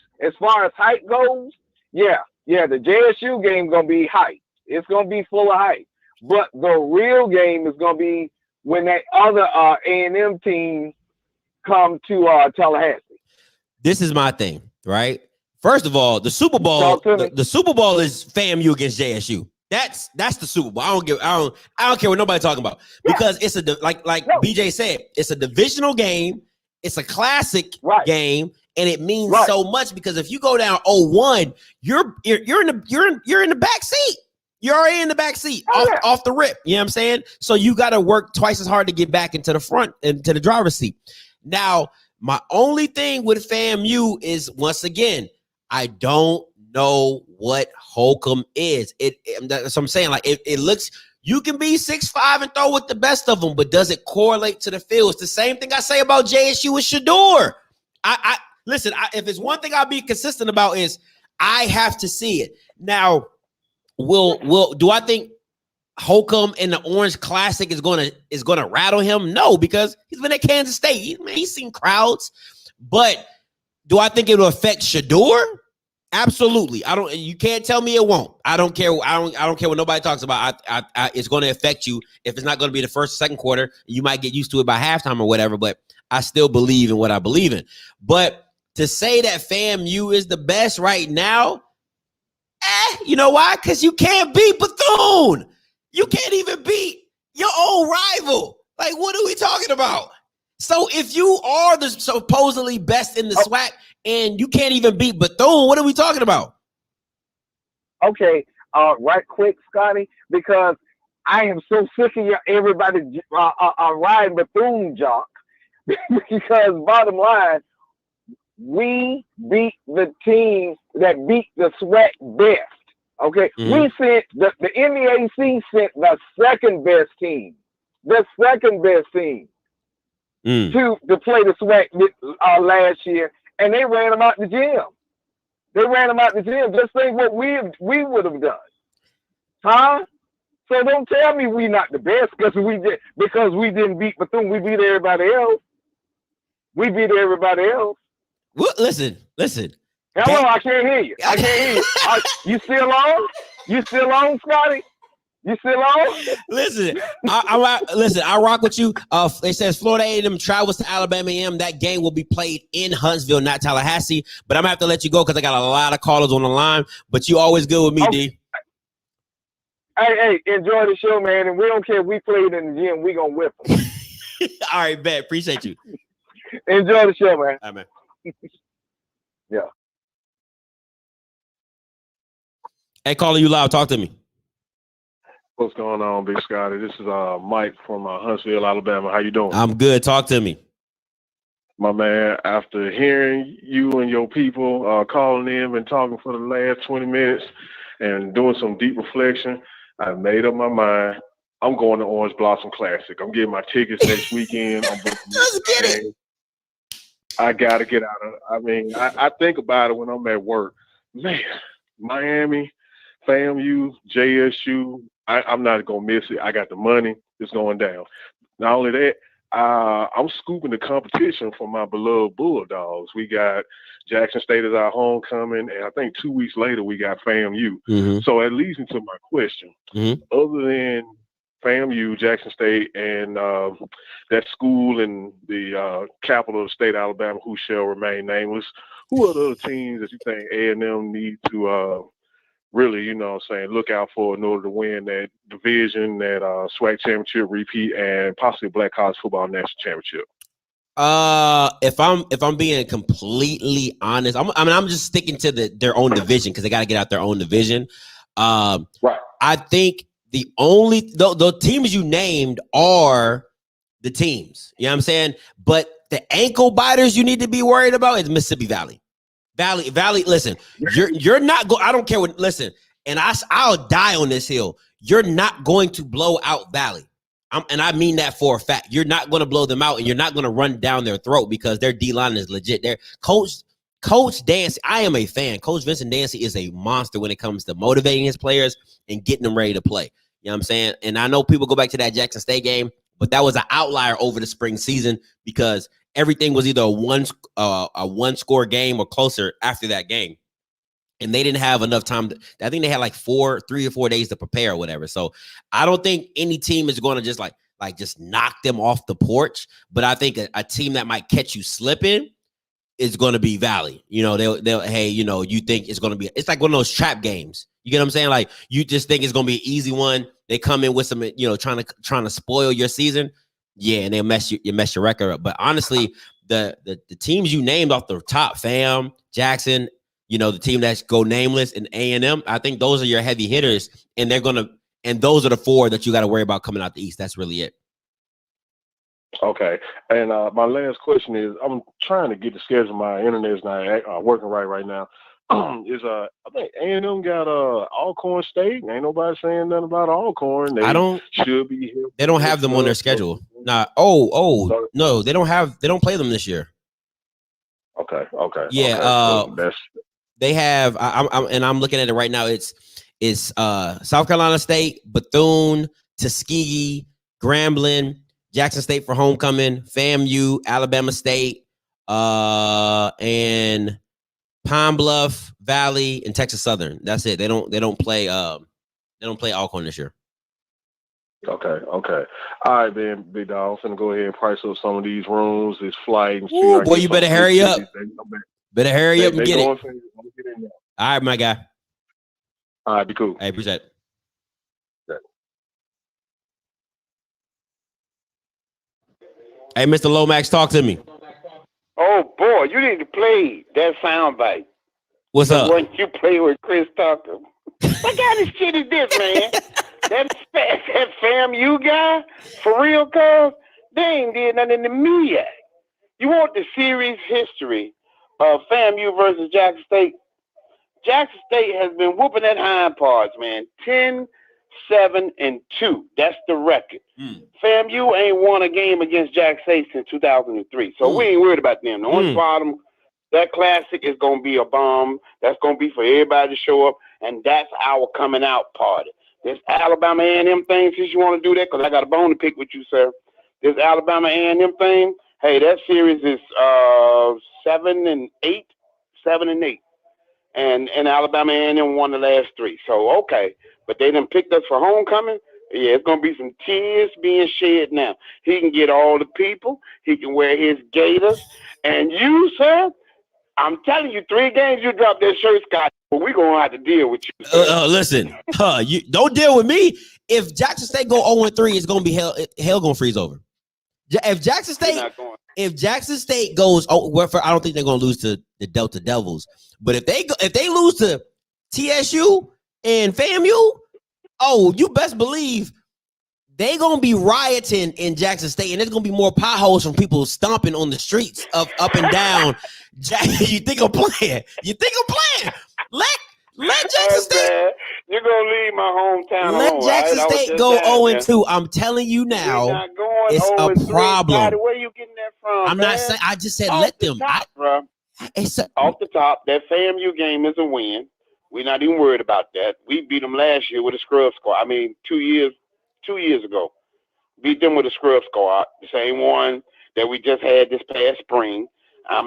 J: yeah, the JSU game going to be height. It's going to be full of height. But the real game is going to be when that other A&M team come to Tallahassee.
F: This is my thing, right? First of all, the Super Bowl, the Super Bowl is FAMU against JSU. That's the Super Bowl. I don't care what nobody talking about because it's like BJ said, it's a divisional game. It's a classic game, and it means so much because if you go down 0-1, you're in the back seat. You're already in the back seat off the rip. You know what I'm saying? So you got to work twice as hard to get back into the front and to the driver's seat. Now, my only thing with FAMU is, once again, I don't know what Holcomb is. That's what I'm saying. Like, it looks, you can be 6'5" and throw with the best of them, but does it correlate to the field? It's the same thing I say about JSU and Shador. Listen, if it's one thing I'll be consistent about is I have to see it. Now, do I think Holcomb in the Orange Classic is gonna rattle him? No, because he's been at Kansas State. He's seen crowds. But do I think it will affect Shador? Absolutely. You can't tell me it won't. I don't care. I don't care what nobody talks about. It's going to affect you. If it's not going to be the first or second quarter, you might get used to it by halftime or whatever. But I still believe in what I believe in. But to say that FAMU is the best right now, you know why? Because you can't beat Bethune. You can't even beat your own rival. Like, what are we talking about? So if you are the supposedly best in the SWAC and you can't even beat Bethune, what are we talking about?
J: Okay, right quick, Scotty, because I am so sick of everybody riding Bethune jock. Because bottom line, we beat the team that beat the SWAC best. Okay, we sent the NEAC sent the second best team to play the SWAC last year, and they ran them out the gym. Just think what we would have done, huh? So don't tell me we not the best because we didn't beat Bethune. We beat everybody else.
F: Well, listen.
J: Hello, I can't hear you. You still on? Scotty? You still on?
F: Listen, I rock with you. It says Florida A&M travels to Alabama A&M. That game will be played in Huntsville, not Tallahassee. But I'm gonna have to let you go because I got a lot of callers on the line. But you always good with me,
J: okay.
F: D.
J: Hey, enjoy the show, man. And we don't care if we played in the gym. We gonna whip them.
F: All right, bet. Appreciate you.
J: Enjoy the show, man.
F: All right, man.
J: Yeah.
F: Hey, caller, you loud. Talk to me.
K: What's going on, Big Scotty? This is Mike from Huntsville, Alabama. How you doing?
F: I'm good. Talk to me.
K: My man, after hearing you and your people calling in and talking for the last 20 minutes and doing some deep reflection, I made up my mind. I'm going to Orange Blossom Classic. I'm getting my tickets next weekend.
F: Let's get it.
K: I got to get out of it. I mean, I think about it when I'm at work. Man, Miami, FAMU, JSU, I'm not going to miss it. I got the money. It's going down. Not only that, I'm scooping the competition for my beloved Bulldogs. We got Jackson State as our homecoming, and I think 2 weeks later we got FAMU. So that leads into my question. Other than FAMU, Jackson State, and that school in the capital of the state, Alabama, who shall remain nameless, who are the other teams that you think A&M need to really, look out for in order to win that division, that SWAC championship repeat, and possibly Black College Football National Championship?
F: If I'm being completely honest, I'm just sticking to their own division because they got to get out their own division.
J: Right.
F: I think the only the teams you named are the teams. You know what I'm saying? But the ankle biters you need to be worried about is Mississippi Valley. Valley, listen, you're not going. I don't care what. Listen, and I'll die on this hill. You're not going to blow out Valley, and I mean that for a fact. You're not going to blow them out, and you're not going to run down their throat because their D line is legit. Their Coach Dancy, I am a fan. Coach Vincent Dancy is a monster when it comes to motivating his players and getting them ready to play. You know what I'm saying? And I know people go back to that Jackson State game, but that was an outlier over the spring season because everything was either a one score game or closer after that game. And they didn't have enough time. I think they had like 3 or 4 days to prepare or whatever. So I don't think any team is going to just just knock them off the porch. But I think a team that might catch you slipping is going to be Valley. They'll hey, you think it's going to be, it's like one of those trap games. You get what I'm saying? Like you just think it's going to be an easy one. They come in with some, trying to spoil your season. Yeah, and they'll mess your record up. But honestly, the teams you named off the top, FAM, Jackson, the team that's go nameless, and A&M, I think those are your heavy hitters, and those are the 4 that you got to worry about coming out the East. That's really it.
K: Okay, and my last question is, I'm trying to get the schedule. My internet is not working right now. I think A&M got Alcorn State. Ain't nobody saying nothing about Alcorn. They should be here.
F: They don't have them on their schedule. Nah. No, they don't play them this year.
K: Okay.
F: Yeah. They have. I'm looking at it right now. It's South Carolina State, Bethune, Tuskegee, Grambling, Jackson State for homecoming, FAMU, Alabama State, and Pine Bluff, Valley, and Texas Southern. That's it. They don't play Alcorn this year.
K: Okay. All right, then, big dog. I'm finna go ahead and price up some of these rooms, this flight.
F: Ooh, boy, you better hurry up. Better hurry up and get it. All right, my guy.
K: All right, be cool.
F: I appreciate it. Hey, Mr. Lomax, talk to me.
L: Oh boy, you need to play that soundbite.
F: What's up?
L: When you play with Chris Tucker. What kind of shit is this, man? that FAMU guy, for real, cuz they ain't did nothing to me yet. You want the series history of FAMU versus Jackson State? Jackson State has been whooping that hind parts, man. 10-7-2. That's the record. FAMU ain't won a game against Jackson State since 2003. So we ain't worried about them. The only problem, that classic is going to be a bomb. That's going to be for everybody to show up, and that's our coming out party. This Alabama A&M thing, since you want to do that, because I got a bone to pick with you, sir. This Alabama A&M thing, hey, that series is 7-8. And Alabama A&M won the last 3. So, okay. But they done picked us for homecoming. Yeah, it's going to be some tears being shed now. He can get all the people. He can wear his gaiters. And you, sir, I'm telling you, 3 games you drop that shirt, Scott, but we're going to have to deal with you.
F: Listen, you don't deal with me. If Jackson State go 0-3, it's going to be hell going to freeze over. If Jackson State goes, I don't think they're going to lose to the Delta Devils. But if they lose to TSU and FAMU, you best believe they gonna be rioting in Jackson State, and there's gonna be more potholes from people stomping on the streets up and down. You think I'm playing? Let Jackson State.
L: You're gonna leave my hometown.
F: Let Jackson State go 0-2. I'm telling you now, it's a problem.
L: Where you getting that from?
F: I'm not saying. I just said let them.
L: Off the top, that FAMU game is a win. We're not even worried about that. We beat them last year with a scrub squad. I mean, 2 years ago, beat them with a scrub squad, the same one that we just had this past spring. I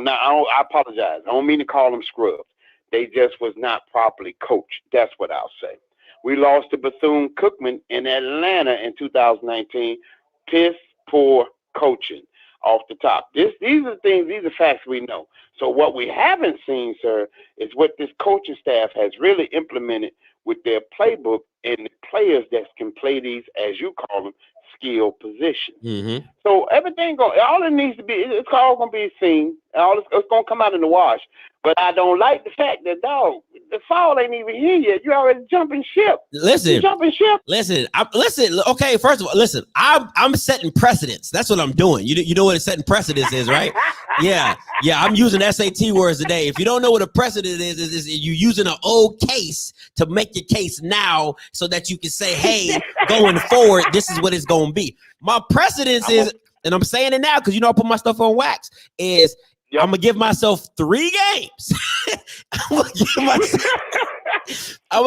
L: apologize. I don't mean to call them scrubs. They just was not properly coached. That's what I'll say. We lost to Bethune-Cookman in Atlanta in 2019. Piss poor coaching off the top. These are things, these are facts we know. So what we haven't seen, sir, is what this coaching staff has really implemented with their playbook and the players that can play these, as you call them, skill positions. So everything all it needs to be, it's all going to be seen. It's going to come out in the wash. But I don't like the fact that, dog, the fall ain't even here yet. You already jumping ship.
F: Listen. Okay, first of all, listen. I'm setting precedents. That's what I'm doing. You know what a setting precedents is, right? Yeah. I'm using SAT words today. If you don't know what a precedent is you using an old case to make your case now so that you can say, hey, going forward, this is what it's going to be. My precedence is, and I'm saying it now because I put my stuff on wax, is I'm going to give myself 3 games. I'm going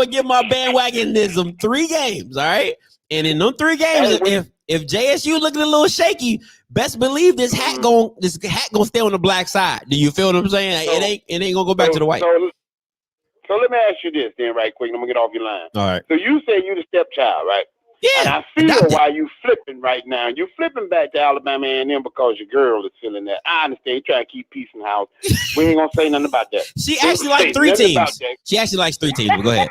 F: to give my bandwagonism 3 games, all right? And in them 3 games, if JSU looking a little shaky, best believe this hat gonna stay on the black side. Do you feel what I'm saying? It ain't gonna go back to the white.
L: So let me ask you this then, right quick. I'm gonna get off your line.
F: All right.
L: So you say you the stepchild, right?
F: Yeah.
L: And I feel why you flipping right now. You flipping back to Alabama A&M because your girl is feeling that. I understand. You try to keep peace in the house. We ain't gonna say nothing about that.
F: She actually likes 3 teams. She actually likes 3 teams. But go ahead.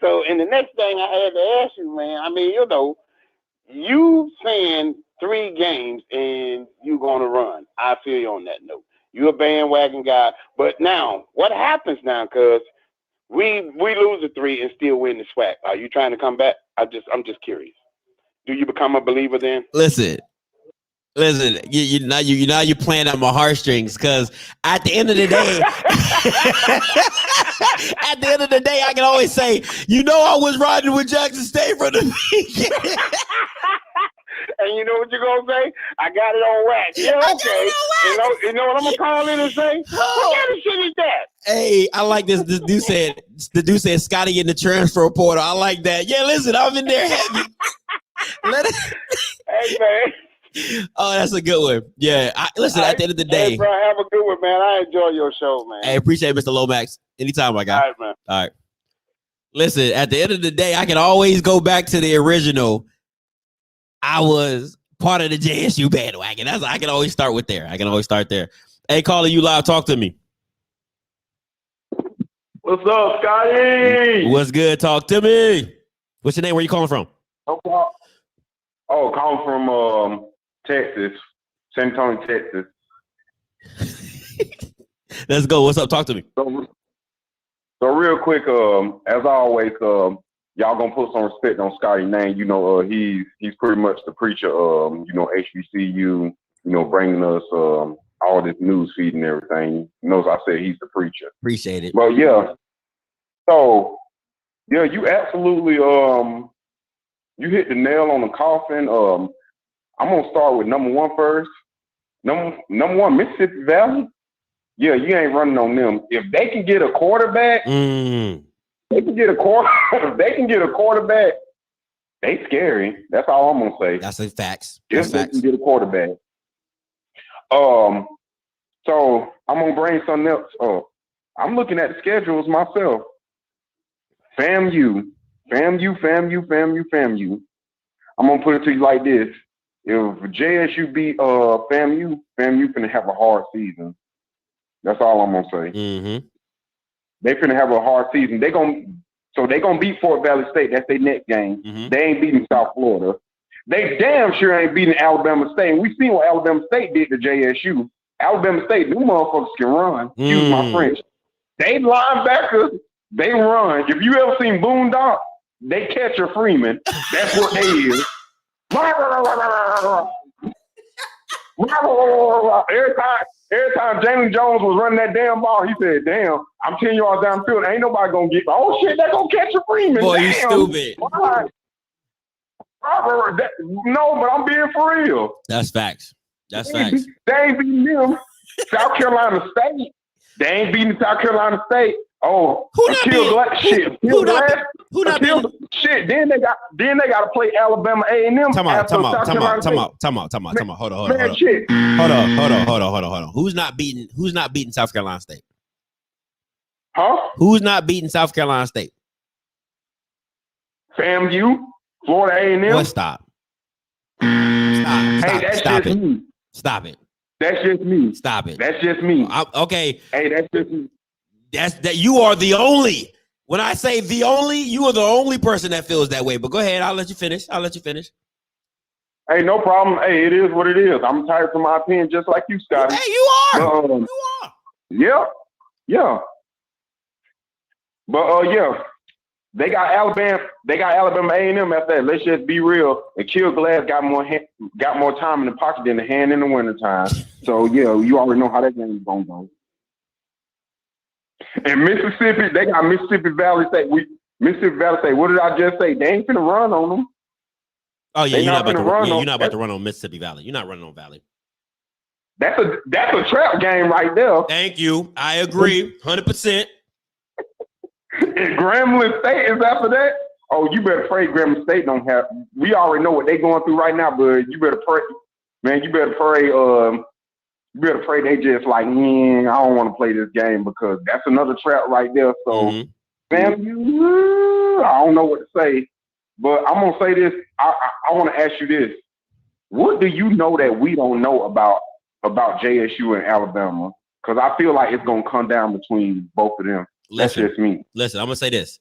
L: So, and the next thing I had to ask you, man. I mean, you saying 3 games and you gonna run. I feel you on that note. You're a bandwagon guy. But now, what happens now? Because we lose a 3 and still win the SWAC. Are you trying to come back? I'm just curious. Do you become a believer then?
F: Listen. You're playing on my heartstrings because at the end of the day, I can always say, I was riding with Jackson State from the beginning.
L: And you know what you're gonna say? I got it on wax. Yeah, okay. You know what I'm gonna call in and say? What kind of shit is that?
F: Hey, I like this. The dude said Scotty in the transfer portal. I like that. Yeah, listen, I'm in there heavy.
L: Hey man.
F: Oh, that's a good one. Yeah. Listen, at the end of the day.
L: Hey, bro, have a good one, man. I enjoy your show, man.
F: Hey, appreciate it, Mr. Lomax. Anytime, my guy.
L: All right, man.
F: All right. Listen, at the end of the day, I can always go back to the original. I was part of the JSU bandwagon. I can always start with there. Hey, caller, you live. Talk to me.
M: What's up, Scotty?
F: What's good? Talk to me. What's your name? Where you calling from?
M: Oh, calling from Texas, San Antonio, Texas.
F: Let's go. What's up? Talk to me.
M: So real quick, as always, y'all gonna put some respect on Scotty's name. He's pretty much the preacher. HBCU. Bringing us all this news feed and everything. He knows I said he's the preacher.
F: Appreciate it.
M: Well, yeah. So, yeah, you absolutely you hit the nail on the coffin. I'm gonna start with number one first. Number one, Mississippi Valley. Yeah, you ain't running on them. If they can get a quarterback, they can get a if they can get a quarterback, they scary. That's all I'm gonna say.
F: That's facts.
M: If they can get a quarterback. So I'm gonna bring something else up. I'm looking at the schedules myself. FAMU. I'm gonna put it to you like this. If JSU beat FAMU finna have a hard season. That's all I'm gonna say. They finna have a hard season. They gonna beat Fort Valley State. That's their next game. They ain't beating South Florida. They damn sure ain't beating Alabama State. And we seen what Alabama State did to JSU. Alabama State, them motherfuckers can run. Excuse my French. They linebackers, they run. If you ever seen Boondock, they catch a Freeman. That's what they is. Every time Jalen Jones was running that damn ball, he said, damn, I'm 10 yards downfield. Ain't nobody gonna get me. Oh shit, they gonna catch a Freeman.
F: Boy,
M: damn.
F: you stupid.
M: No, but I'm being for real.
F: That's facts. That's facts.
M: They ain't beating them. South Carolina State. They ain't beating South Carolina State. Oh, shit. Who not beating? Shit. Then they got to play Alabama A&M.
F: Time out. Hold on.
M: Shit.
F: Hold on. Who's not beating South Carolina State?
M: Huh?
F: Who's not beating South Carolina State?
M: FAMU, Florida A&M.
F: What? Stop.
M: Hey, that's just me.
F: Stop it.
M: That's just me.
F: Stop it.
M: That's just me.
F: Okay.
M: Hey, that's just me.
F: That you are the only. When I say the only, you are the only person that feels that way. But go ahead. I'll let you finish.
M: Hey, no problem. Hey, it is what it is. I'm tired from my opinion, just like you, Scotty.
F: Hey, you are. You are.
M: Yeah. But yeah. They got Alabama A&M after that. Let's just be real. And Kill Glass got more time in the pocket than the hand in the wintertime. So yeah, you already know how that game is gonna go. And Mississippi, they got Mississippi Valley State. What did I just say? They ain't finna run on them.
F: Oh yeah, you're not about to run on Mississippi Valley. You're not running on Valley.
M: That's a trap game right there.
F: Thank you. I agree, 100%.
M: And Grambling State is after that. Oh, you better pray Grambling State don't have. We already know what they're going through right now, but you better pray, man. You better pray. You better pray they just like, I don't want to play this game because that's another trap right there. So, fam, I don't know what to say, but I'm gonna say this. I want to ask you this: what do you know that we don't know about JSU and Alabama? Because I feel like it's gonna come down between both of them. That's just me.
F: Listen, I'm gonna say this.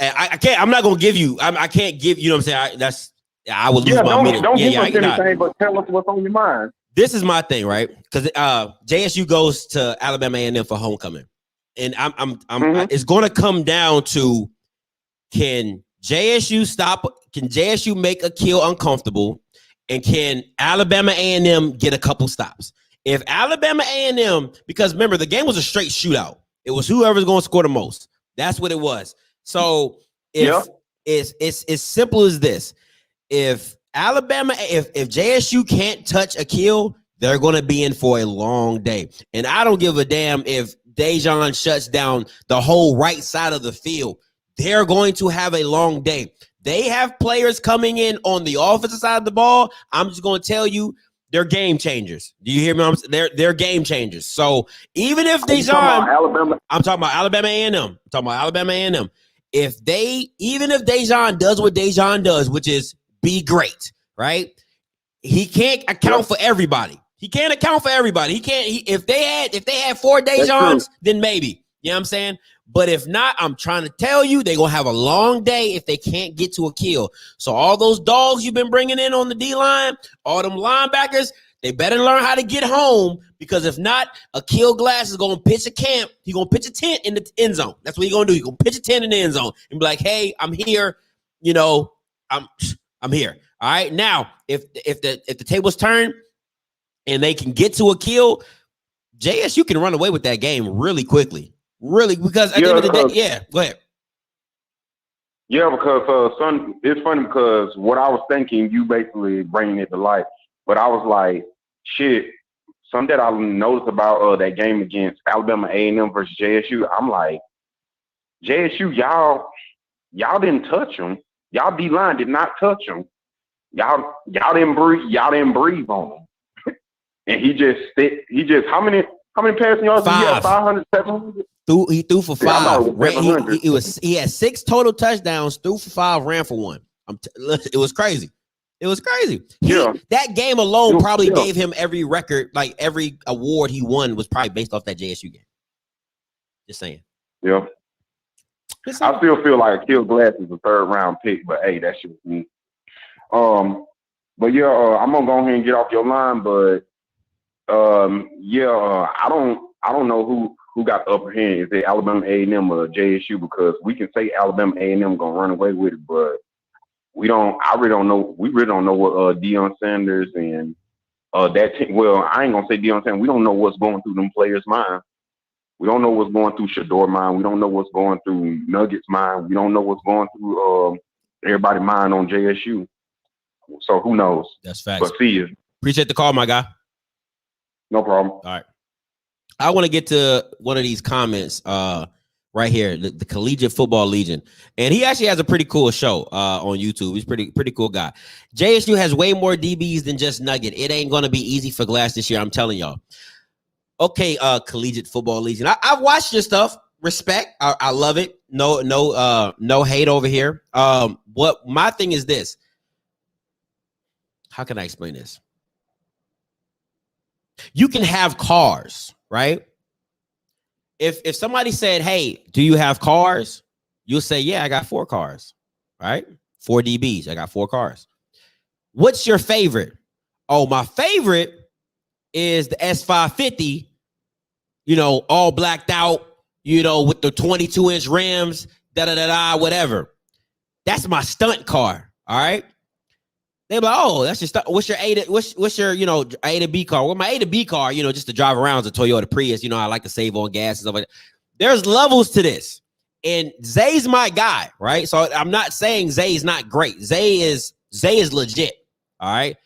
F: I can't. I'm not gonna give you. I can't give. You know what I'm saying? I will lose my minute.
M: Don't give us anything, but tell us what's on your mind.
F: This is my thing, right? Because JSU goes to Alabama A&M for homecoming, and it's going to come down to can JSU make a kill uncomfortable, and can Alabama A&M get a couple stops? If Alabama A&M, because remember the game was a straight shootout. It was whoever's going to score the most. That's what it was. So it's as simple as this. If JSU can't touch a kill, they're going to be in for a long day. And I don't give a damn if Dejan shuts down the whole right side of the field. They're going to have a long day. They have players coming in on the offensive side of the ball. I'm just going to tell you, they're game changers. Do you hear me? They're game changers. So even if Dejan, I'm talking about Alabama A&M. If Dejan does what Dejan does, which is be great, right? He can't account for everybody. He can't account for everybody. He can't. If they had 4 Dejans, then maybe. You know what I'm saying? But if not, I'm trying to tell you, they're going to have a long day if they can't get to a kill. So all those dogs you've been bringing in on the D-line, all them linebackers, they better learn how to get home, because if not, a Kill Glass is going to pitch a camp. He's going to pitch a tent in the end zone. That's what he's going to do. He's going to pitch a tent in the end zone and be like, hey, I'm here. You know, I'm here. All right. Now, if the tables turn and they can get to a kill, JSU can run away with that game really quickly. Really, because at the end of the day, yeah, go ahead.
M: Yeah, because son, it's funny because what I was thinking, you basically bringing it to life. But I was like, shit, something that I noticed about that game against Alabama A&M versus JSU, I'm like, JSU, y'all didn't touch him. Y'all D-line did not touch him. Y'all didn't breathe on him. And he just how many passing yards did he have? 500, 700?
F: He threw for 5. He had 6 total touchdowns, threw for 5, ran for 1. It was crazy. It was crazy. That game alone probably gave him every record, like every award he won was probably based off that JSU game. Just saying.
M: Yeah. I still feel like Kill Glass is a 3rd round pick, but hey, that's just me. But yeah, I'm gonna go ahead and get off your line, but I don't know who got the upper hand. Is it Alabama A&M or JSU? Because we can say Alabama A&M gonna run away with it, but we really don't know what Deion Sanders and that team. Well, I ain't gonna say Deion Sanders. We don't know what's going through them players' mind. We don't know what's going through Shador's mind. We don't know what's going through Nuggets' mind. We don't know what's going through everybody's mind on JSU. So who knows?
F: That's facts.
M: But see you.
F: Appreciate the call, my guy.
M: No problem.
F: All right. I want to get to one of these comments right here, the Collegiate Football Legion. And he actually has a pretty cool show on YouTube. He's pretty cool guy. JSU has way more DBs than just Nugget. It ain't going to be easy for Glass this year, I'm telling y'all. Okay, Collegiate Football Legion. I've watched your stuff. Respect. I love it. No hate over here. What my thing is this. How can I explain this? You can have cars, right? If somebody said, hey, do you have cars? You'll say, yeah, I got 4 cars, right? 4 DBs. I got 4 cars. What's your favorite? Oh, my favorite is the S550, all blacked out, with the 22-inch rims, whatever. That's my stunt car, all right? They're like, oh, that's just what's your A to B car? Well, my A to B car, just to drive around is a Toyota Prius. I like to save on gas and stuff like that. There's levels to this. And Zay's my guy, right? So I'm not saying Zay's not great. Zay is legit. All right.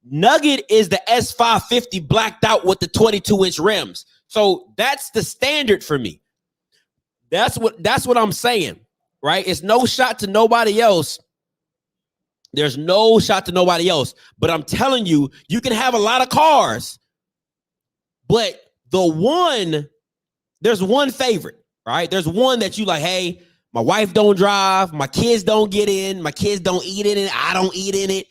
F: Nugget is the S550 blacked out with the 22-inch rims. So that's the standard for me. That's what I'm saying, right? It's no shot to nobody else. There's no shot to nobody else. But I'm telling you, you can have a lot of cars. But there's one favorite, right? There's one that you like, hey, my wife don't drive, my kids don't get in, my kids don't eat in it, I don't eat in it.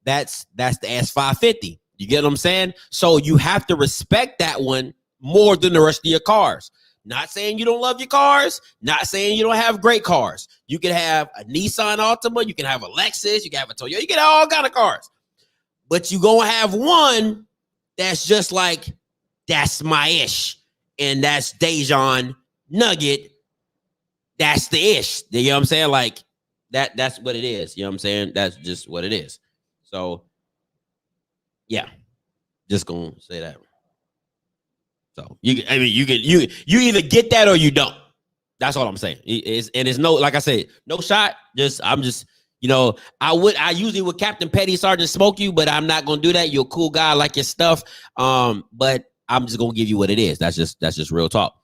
F: That's the S550. You get what I'm saying? So you have to respect that one more than the rest of your cars. Not saying you don't love your cars, not saying you don't have great cars. You can have a Nissan Altima, you can have a Lexus, you can have a Toyota, you can have all kind of cars. But you gonna have one that's just like, that's my ish. And that's Dejan Nugget. That's the ish. You know what I'm saying? Like, that's what it is. You know what I'm saying? That's just what it is. So, yeah. Just gonna say that. So you either get that or you don't. That's all I'm saying. It's no, like I said, no shot. I'm I usually would Captain Petty Sergeant smoke you, but I'm not gonna do that. You're a cool guy, I like your stuff. But I'm just gonna give you what it is. That's just real talk.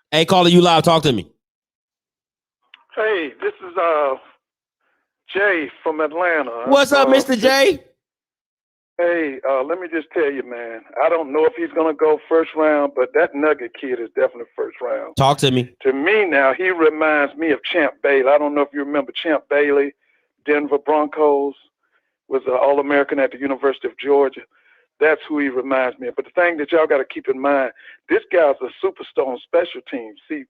F: Hey, caller, you live. Talk to me.
N: Hey, this is Jay from Atlanta.
F: What's up, Mr. Jay?
N: Hey, let me just tell you, man, I don't know if he's going to go first round, but that Nugget kid is definitely first round.
F: Talk to me.
N: To me now, he reminds me of Champ Bailey. I don't know if you remember Champ Bailey, Denver Broncos, was an All-American at the University of Georgia. That's who he reminds me of. But the thing that y'all got to keep in mind, this guy's a superstar on special teams. See,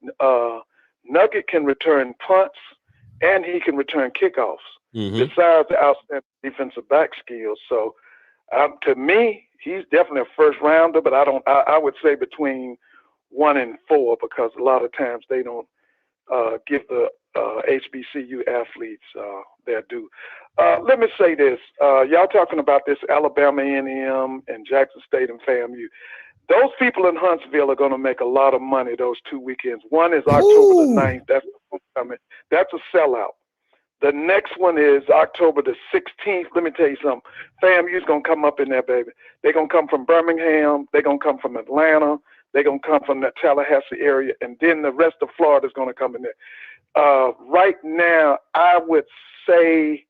N: Nugget can return punts, and he can return kickoffs, besides the outstanding defensive back skills. So, to me, he's definitely a first rounder, but I would say between 1 and 4, because a lot of times they don't give the HBCU athletes there do. Let me say this. Y'all talking about this Alabama A&M and Jackson State and FAMU. Those people in Huntsville are going to make a lot of money those 2 weekends. One is October the 9th. That's homecoming. That's a sellout. The next one is October the 16th. Let me tell you something. FAMU's going to come up in there, baby. They're going to come from Birmingham. They're going to come from Atlanta. They're going to come from the Tallahassee area. And then the rest of Florida is going to come in there. Right now, I would say,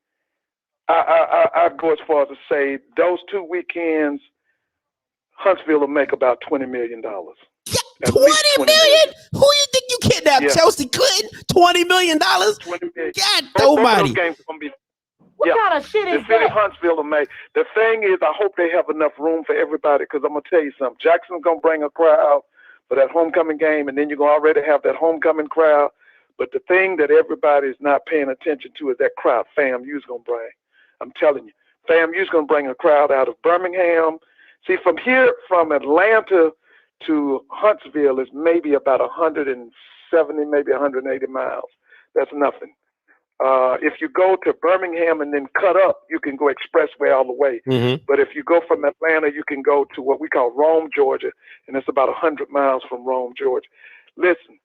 N: I'd go as far as to say those 2 weekends, Huntsville will make about $20 million.
F: $20 million? Who you think you kidnapped? Chelsea Clinton? $20 million?
N: $20 million.
F: God almighty.
G: What kind of shit is
N: the city
G: that?
N: of Huntsville will make. The thing is, I hope they have enough room for everybody, because I'm going to tell you something. Jackson's going to bring a crowd for that homecoming game, and then you're going to already have that homecoming crowd. But the thing that everybody is not paying attention to is that crowd FAMU's going to bring. I'm telling you. FAMU's going to bring a crowd out of Birmingham. See, from here, from Atlanta to Huntsville is maybe about 170, maybe 180 miles. That's nothing. If you go to Birmingham and then cut up, you can go expressway all the way. But if you go from Atlanta, you can go to what we call Rome, Georgia, and it's about 100 miles from Rome, Georgia. Listen,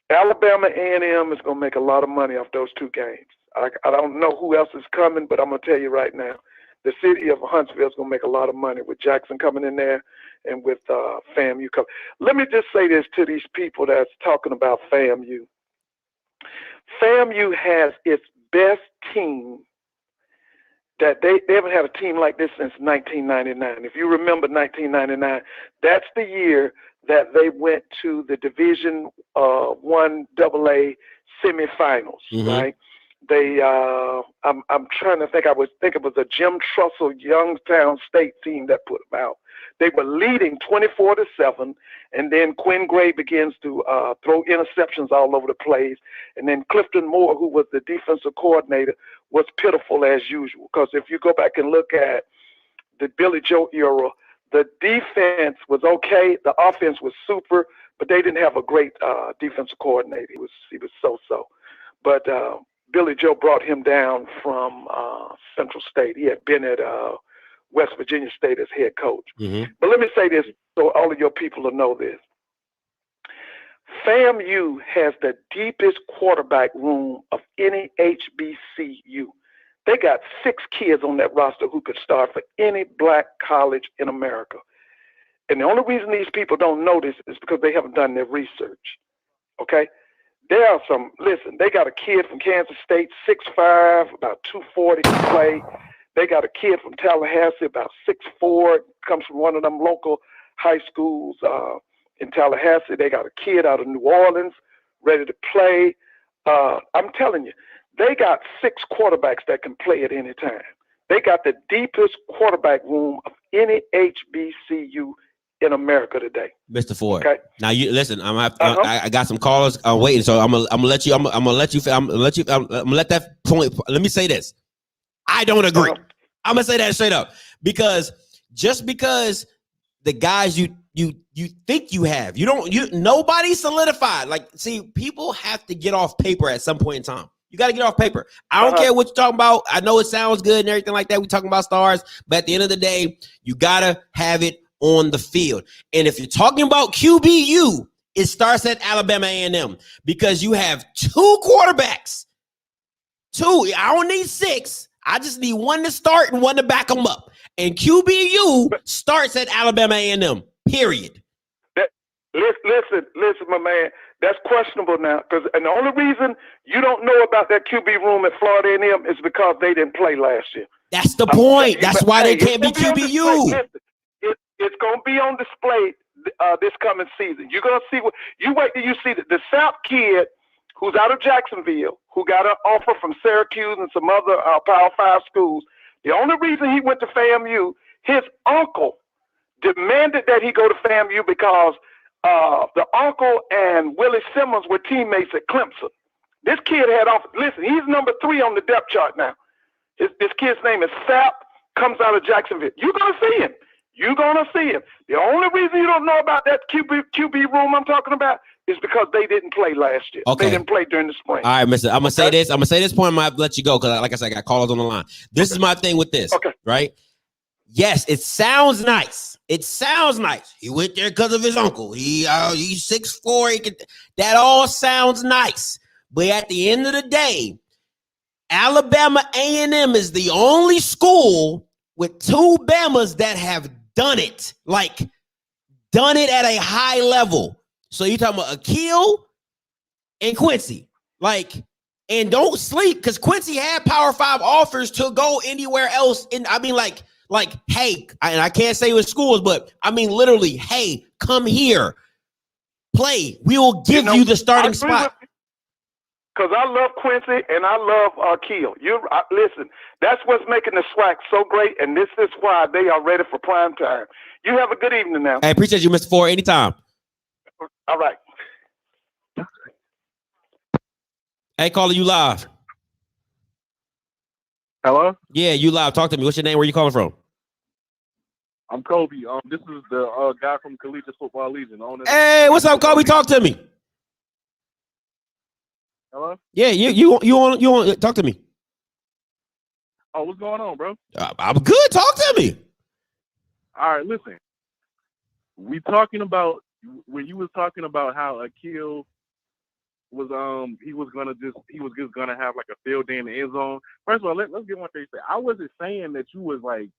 N: Alabama A&M is going to make a lot of money off those 2 games. I don't know who else is coming, but I'm going to tell you right now, the city of Huntsville is going to make a lot of money with Jackson coming in there and with FAMU coming. Let me just say this to these people that's talking about FAMU. FAMU has its best team that they haven't had a team like this since 1999. If you remember 1999, that's the year that they went to the Division 1 AA semifinals, right? They, I'm trying to think. I would think it was a Jim Trussell Youngstown State team that put them out. They were leading 24-7, and then Quinn Gray begins to throw interceptions all over the place. And then Clifton Moore, who was the defensive coordinator, was pitiful as usual. Because if you go back and look at the Billy Joe era, the defense was okay, the offense was super, but they didn't have a great defensive coordinator. He was so-so. But Billy Joe brought him down from Central State. He had been at West Virginia State as head coach. But let me say this so all of your people will know this. FAMU has the deepest quarterback room of any HBCU. They got 6 kids on that roster who could start for any black college in America. And the only reason these people don't know this is because they haven't done their research. Okay? There are some, listen, they got a kid from Kansas State, 6'5", about 240 to play. They got a kid from Tallahassee, about 6'4", comes from one of them local high schools in Tallahassee. They got a kid out of New Orleans, ready to play. I'm telling you, they got 6 quarterbacks that can play at any time. They got the deepest quarterback room of any HBCU in America today.
F: Mr. Ford.
N: Okay.
F: Now you listen. I got some callers waiting, so I'm gonna let that point. Let me say this. I don't agree. I'm gonna say that straight up, because just because the guys you think you have, nobody solidified. Like, see, people have to get off paper at some point in time. You got to get off paper. I don't care what you're talking about. I know it sounds good and everything like that. We're talking about stars, but at the end of the day, you got to have it on the field. And if you're talking about QBU, it starts at Alabama A&M, because you have 2 quarterbacks. 2. I don't need 6. I just need 1 to start and 1 to back them up. And QBU starts at Alabama A&M, period.
N: Listen, my man. That's questionable now, and the only reason you don't know about that QB room at Florida A&M is because they didn't play last year.
F: That's the point. That's why they can't be QBU.
N: It's going to be on display this coming season. You're going to see you wait till you see the South kid who's out of Jacksonville, who got an offer from Syracuse and some other Power 5 schools. The only reason he went to FAMU, his uncle demanded that he go to FAMU because the uncle and Willie Simmons were teammates at Clemson. This kid had off. Listen, he's number 3 on the depth chart now. This kid's name is Sapp, comes out of Jacksonville. You're going to see him. You're going to see him. The only reason you don't know about that QB room I'm talking about, is because they didn't play last year.
F: Okay.
N: They didn't play during the spring.
F: All right, mister. I'm gonna say this. I'm gonna say this point. I'm gonna let you go because, like I said, I got callers on the line. This is my thing with this.
N: Okay.
F: Right? Yes, it sounds nice. It sounds nice. He went there because of his uncle. He's 6'4". That all sounds nice. But at the end of the day, Alabama A&M is the only school with two Bamas that have done it. Like, done it at a high level. So you're talking about Akil and Quincy. Like, and don't sleep, because Quincy had Power 5 offers to go anywhere else. And I mean, like, hey, and I can't say with schools, but I mean, literally, hey, come here, play. We will give you the starting spot.
N: Because I love Quincy and I love Akil. Listen, that's what's making the SWAC so great, and this is why they are ready for prime time. You have a good evening now.
F: I appreciate you, Mr. Ford. Anytime.
N: All right.
F: Hey, caller, you live.
O: Hello?
F: Yeah, you live. Talk to me. What's your name? Where you calling from?
O: I'm Kobe. This is the guy from Collegiate Football Legion.
F: Hey, what's up, Kobe? Talk to me.
O: Hello?
F: Yeah, you want talk to me.
O: Oh, what's going on, bro?
F: I'm good. Talk to me.
O: All right, listen. We talking about when you was talking about how Akil was he was just gonna have like a field day in the end zone. First of all, let's get one thing straight. I wasn't saying that you was like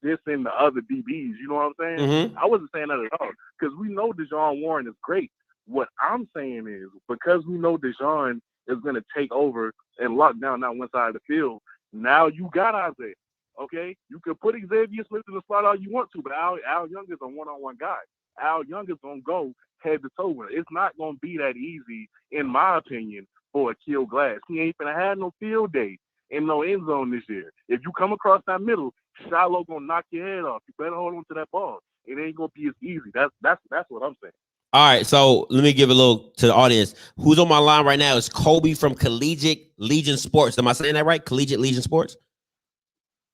O: dissing the other DBs. You know what I'm saying?
F: Mm-hmm.
O: I wasn't saying that at all because we know Deshaun Warren is great. What I'm saying is because we know Deshaun is going to take over and lock down that one side of the field. Now you got Isaiah. Okay, you can put Xavier Smith in the slot all you want to, but Al Young is a one-on-one guy. Al Young is gonna go head to toe with it. It's not gonna be that easy, in my opinion, for Akil Glass. He ain't gonna have no field day in no end zone this year. If you come across that middle, Shiloh gonna knock your head off. You better hold on to that ball. It ain't gonna be as easy. That's what I'm saying.
F: All right, so let me give a little to the audience. Who's on my line right now is Kobe from Collegiate Legion Sports. Am I saying that right? Collegiate Legion Sports?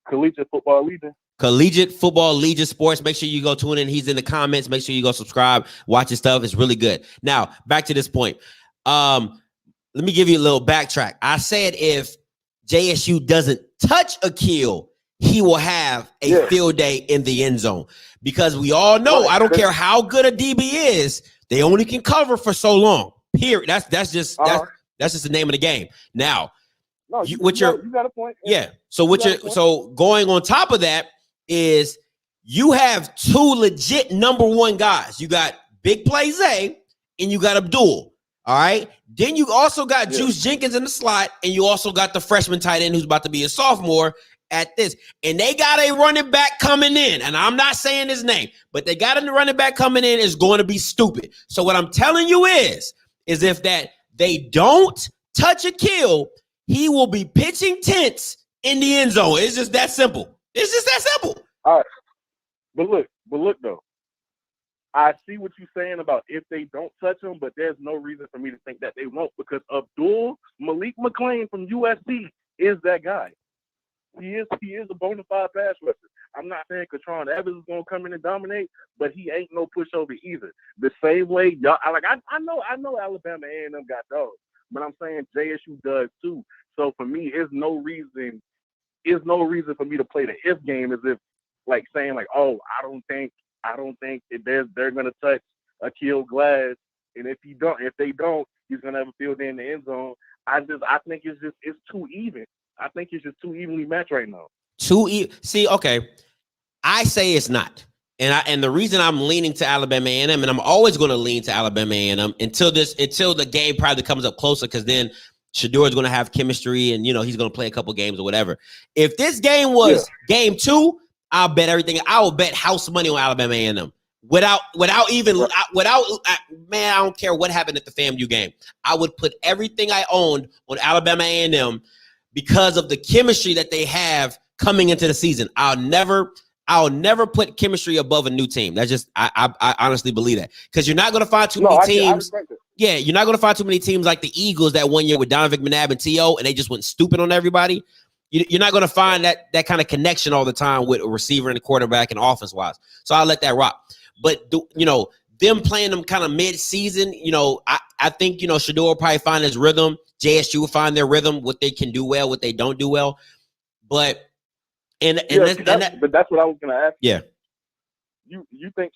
O: Collegiate Football Legion.
F: Collegiate Football Legion Sports. Make sure you go tune in. He's in the comments. Make sure you go subscribe. Watch his stuff. It's really good. Now, back to this point. Let me give you a little backtrack. I said if JSU doesn't touch Akil, he will have a field day in the end zone. Because we all know, I don't care how good a DB is, they only can cover for so long. Period. That's just the name of the game. Now,
O: no, you got a point.
F: Yeah. So going on top of that is you have two legit number one guys. You got Big Play Zay and you got Abdul. All right. Then you also got Juice Jenkins in the slot, and you also got the freshman tight end who's about to be a sophomore at this. And they got a running back coming in. And I'm not saying his name, but they got a running back coming in is going to be stupid. So what I'm telling you is if that they don't touch Akil, he will be pitching tents in the end zone. It's just that simple. It's just that simple.
O: All right. But look though. I see what you're saying about if they don't touch him, but there's no reason for me to think that they won't, because Malik McClain from USC is that guy. He is a bona fide pass rusher. I'm not saying Katron Evans is gonna come in and dominate, but he ain't no pushover either. The same way y'all, I know Alabama A&M got dogs, but I'm saying JSU does too. So for me, there's no reason for me to play the if game as if like saying like, oh, I don't think they're gonna touch Akil Glass, and if they don't, he's gonna have a field day in the end zone. I think it's too even. I think it's just too evenly matched right now.
F: See, okay, I say it's not, and the reason I'm leaning to Alabama A&M, and I'm always going to lean to Alabama A&M until the game probably comes up closer, because then Shador's going to have chemistry, and he's going to play a couple games or whatever. If this game was game 2, I'll bet everything. I will bet house money on Alabama A&M. Without man, I don't care what happened at the FAMU game. I would put everything I owned on Alabama A&M because of the chemistry that they have coming into the season. I'll never put chemistry above a new team. That's just I honestly believe that, because you're not going to find too many teams. You're not going to find too many teams like the Eagles that one year with Donovan McNabb and T.O. and they just went stupid on everybody. You're not going to find that kind of connection all the time with a receiver and a quarterback and offense wise. So I'll let that rock. But them playing them kind of mid-season, you know, I think, you know, Shador will probably find his rhythm. JSU will find their rhythm, what they can do well, what they don't do well. But but
O: that's what I was gonna ask.
F: Yeah.
O: You think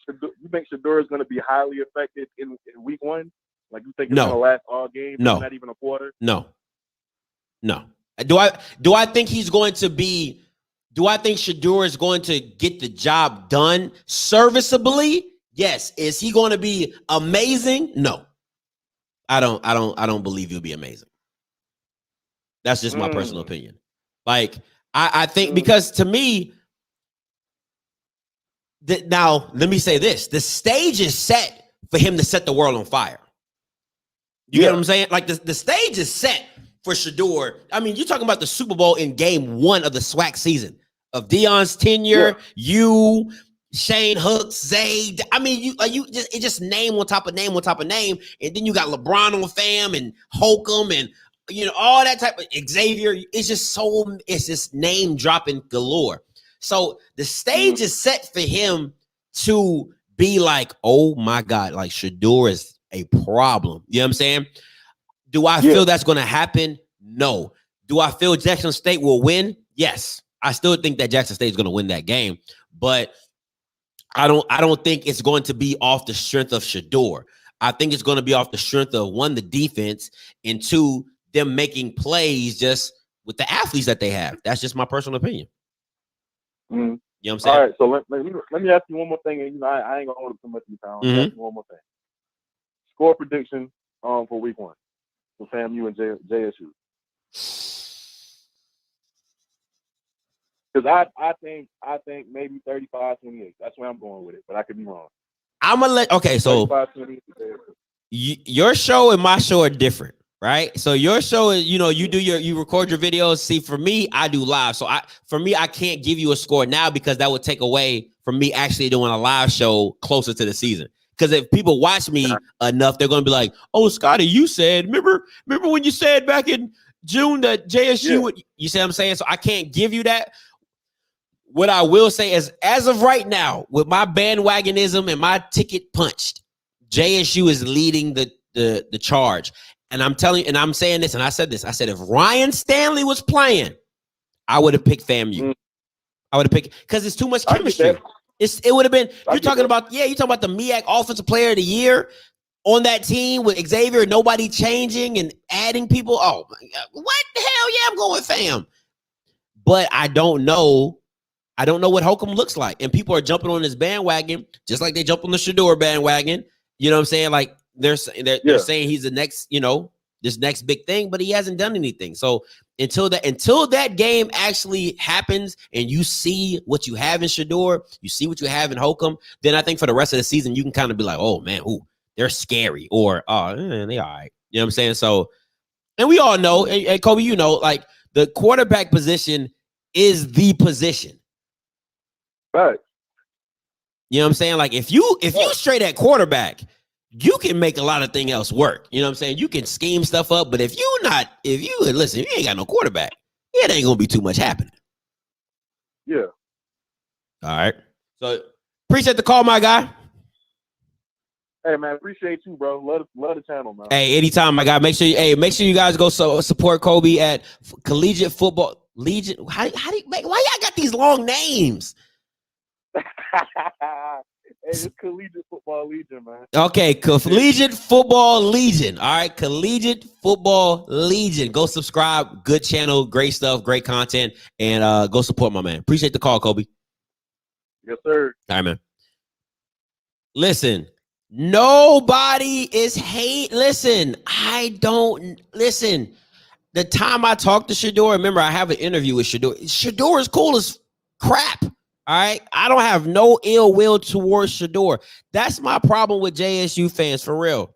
O: Shador is gonna be highly affected in week 1? Like you think it's gonna last all game?
F: No.
O: Not even a quarter?
F: No. Do I think he's going to be? Do I think Shador is going to get the job done serviceably? Yes. Is he going to be amazing? No. I don't believe he'll be amazing. That's just my personal opinion. Like I think because to me, now let me say this: the stage is set for him to set the world on fire. You get what I'm saying? Like the stage is set for Shador. I mean, you're talking about the Super Bowl in game 1 of the SWAC season of Deion's tenure. You, Shane Hooks, Zay. I mean, it just name on top of name on top of name, and then you got LeBron on fam and Holcomb and you know all that type of Xavier. It's just name dropping galore. So the stage is set for him to be like, oh my God, like Shador is a problem. You know what I'm saying? Do I feel that's going to happen? No. Do I feel Jackson State will win? Yes. I still think that Jackson State is going to win that game, but I don't think it's going to be off the strength of Shador. I think it's going to be off the strength of 1, the defense, and 2, them making plays just with the athletes that they have. That's just my personal opinion.
O: Mm-hmm.
F: You know what I'm saying?
O: All right, so let me ask you one more thing, and you know I ain't gonna hold up too much of your time. Let me ask you one more thing. Score prediction for week 1 for FAMU and JSU. Because I think maybe 35-28. That's where I'm going with it, but I could be wrong.
F: I'm gonna let so your show and my show are different, right? So your show is, you know, you record your videos. See, for me, I do live. So I can't give you a score now because that would take away from me actually doing a live show closer to the season. Because if people watch me enough, they're gonna be like, "Oh, Scotty, you said remember when you said back in June that JSU would." You see what I'm saying? So I can't give you that. What I will say is, as of right now, with my bandwagonism and my ticket punched, JSU is leading the charge. And I'm telling you, and I'm saying this, and I said this. I said if Ryan Stanley was playing, I would have picked FAMU. I would have picked because it's too much chemistry. It would have been. You're talking about the MEAC Offensive Player of the Year on that team with Xavier. Nobody changing and adding people. Oh my God, what the hell? Yeah, I'm going with FAM. But I don't know. I don't know what Holcomb looks like. And people are jumping on this bandwagon, just like they jump on the Shador bandwagon. You know what I'm saying? Like they're saying he's the next, you know, this next big thing, but he hasn't done anything. So until that game actually happens and you see what you have in Shador, you see what you have in Holcomb, then I think for the rest of the season, you can kind of be like, oh man, they're scary, or they all right. You know what I'm saying? So, and we all know, and Kobe, you know, like the quarterback position is the position.
O: Right.
F: You know what I'm saying? Like if you straight at quarterback, you can make a lot of things else work. You know what I'm saying? You can scheme stuff up, but if you ain't got no quarterback, it ain't gonna be too much happening.
O: Yeah.
F: All right. So appreciate the call, my guy.
O: Hey man, appreciate you, bro. Love the channel, man.
F: Hey, anytime, my guy. Make sure you guys go support Kobe at Collegiate Football Legion. Why y'all got these long names?
O: Hey, it's Collegiate Football Legion, man.
F: Okay, Collegiate Football Legion. All right, Collegiate Football Legion. Go subscribe. Good channel, great stuff, great content, and go support my man. Appreciate the call, Kobe.
O: Yes, sir.
F: All right, man. Listen, nobody is hate. Listen, the time I talked to Shador, remember I have an interview with Shador. Shador is cool as crap. All right. I don't have no ill will towards Shador. That's my problem with JSU fans, for real.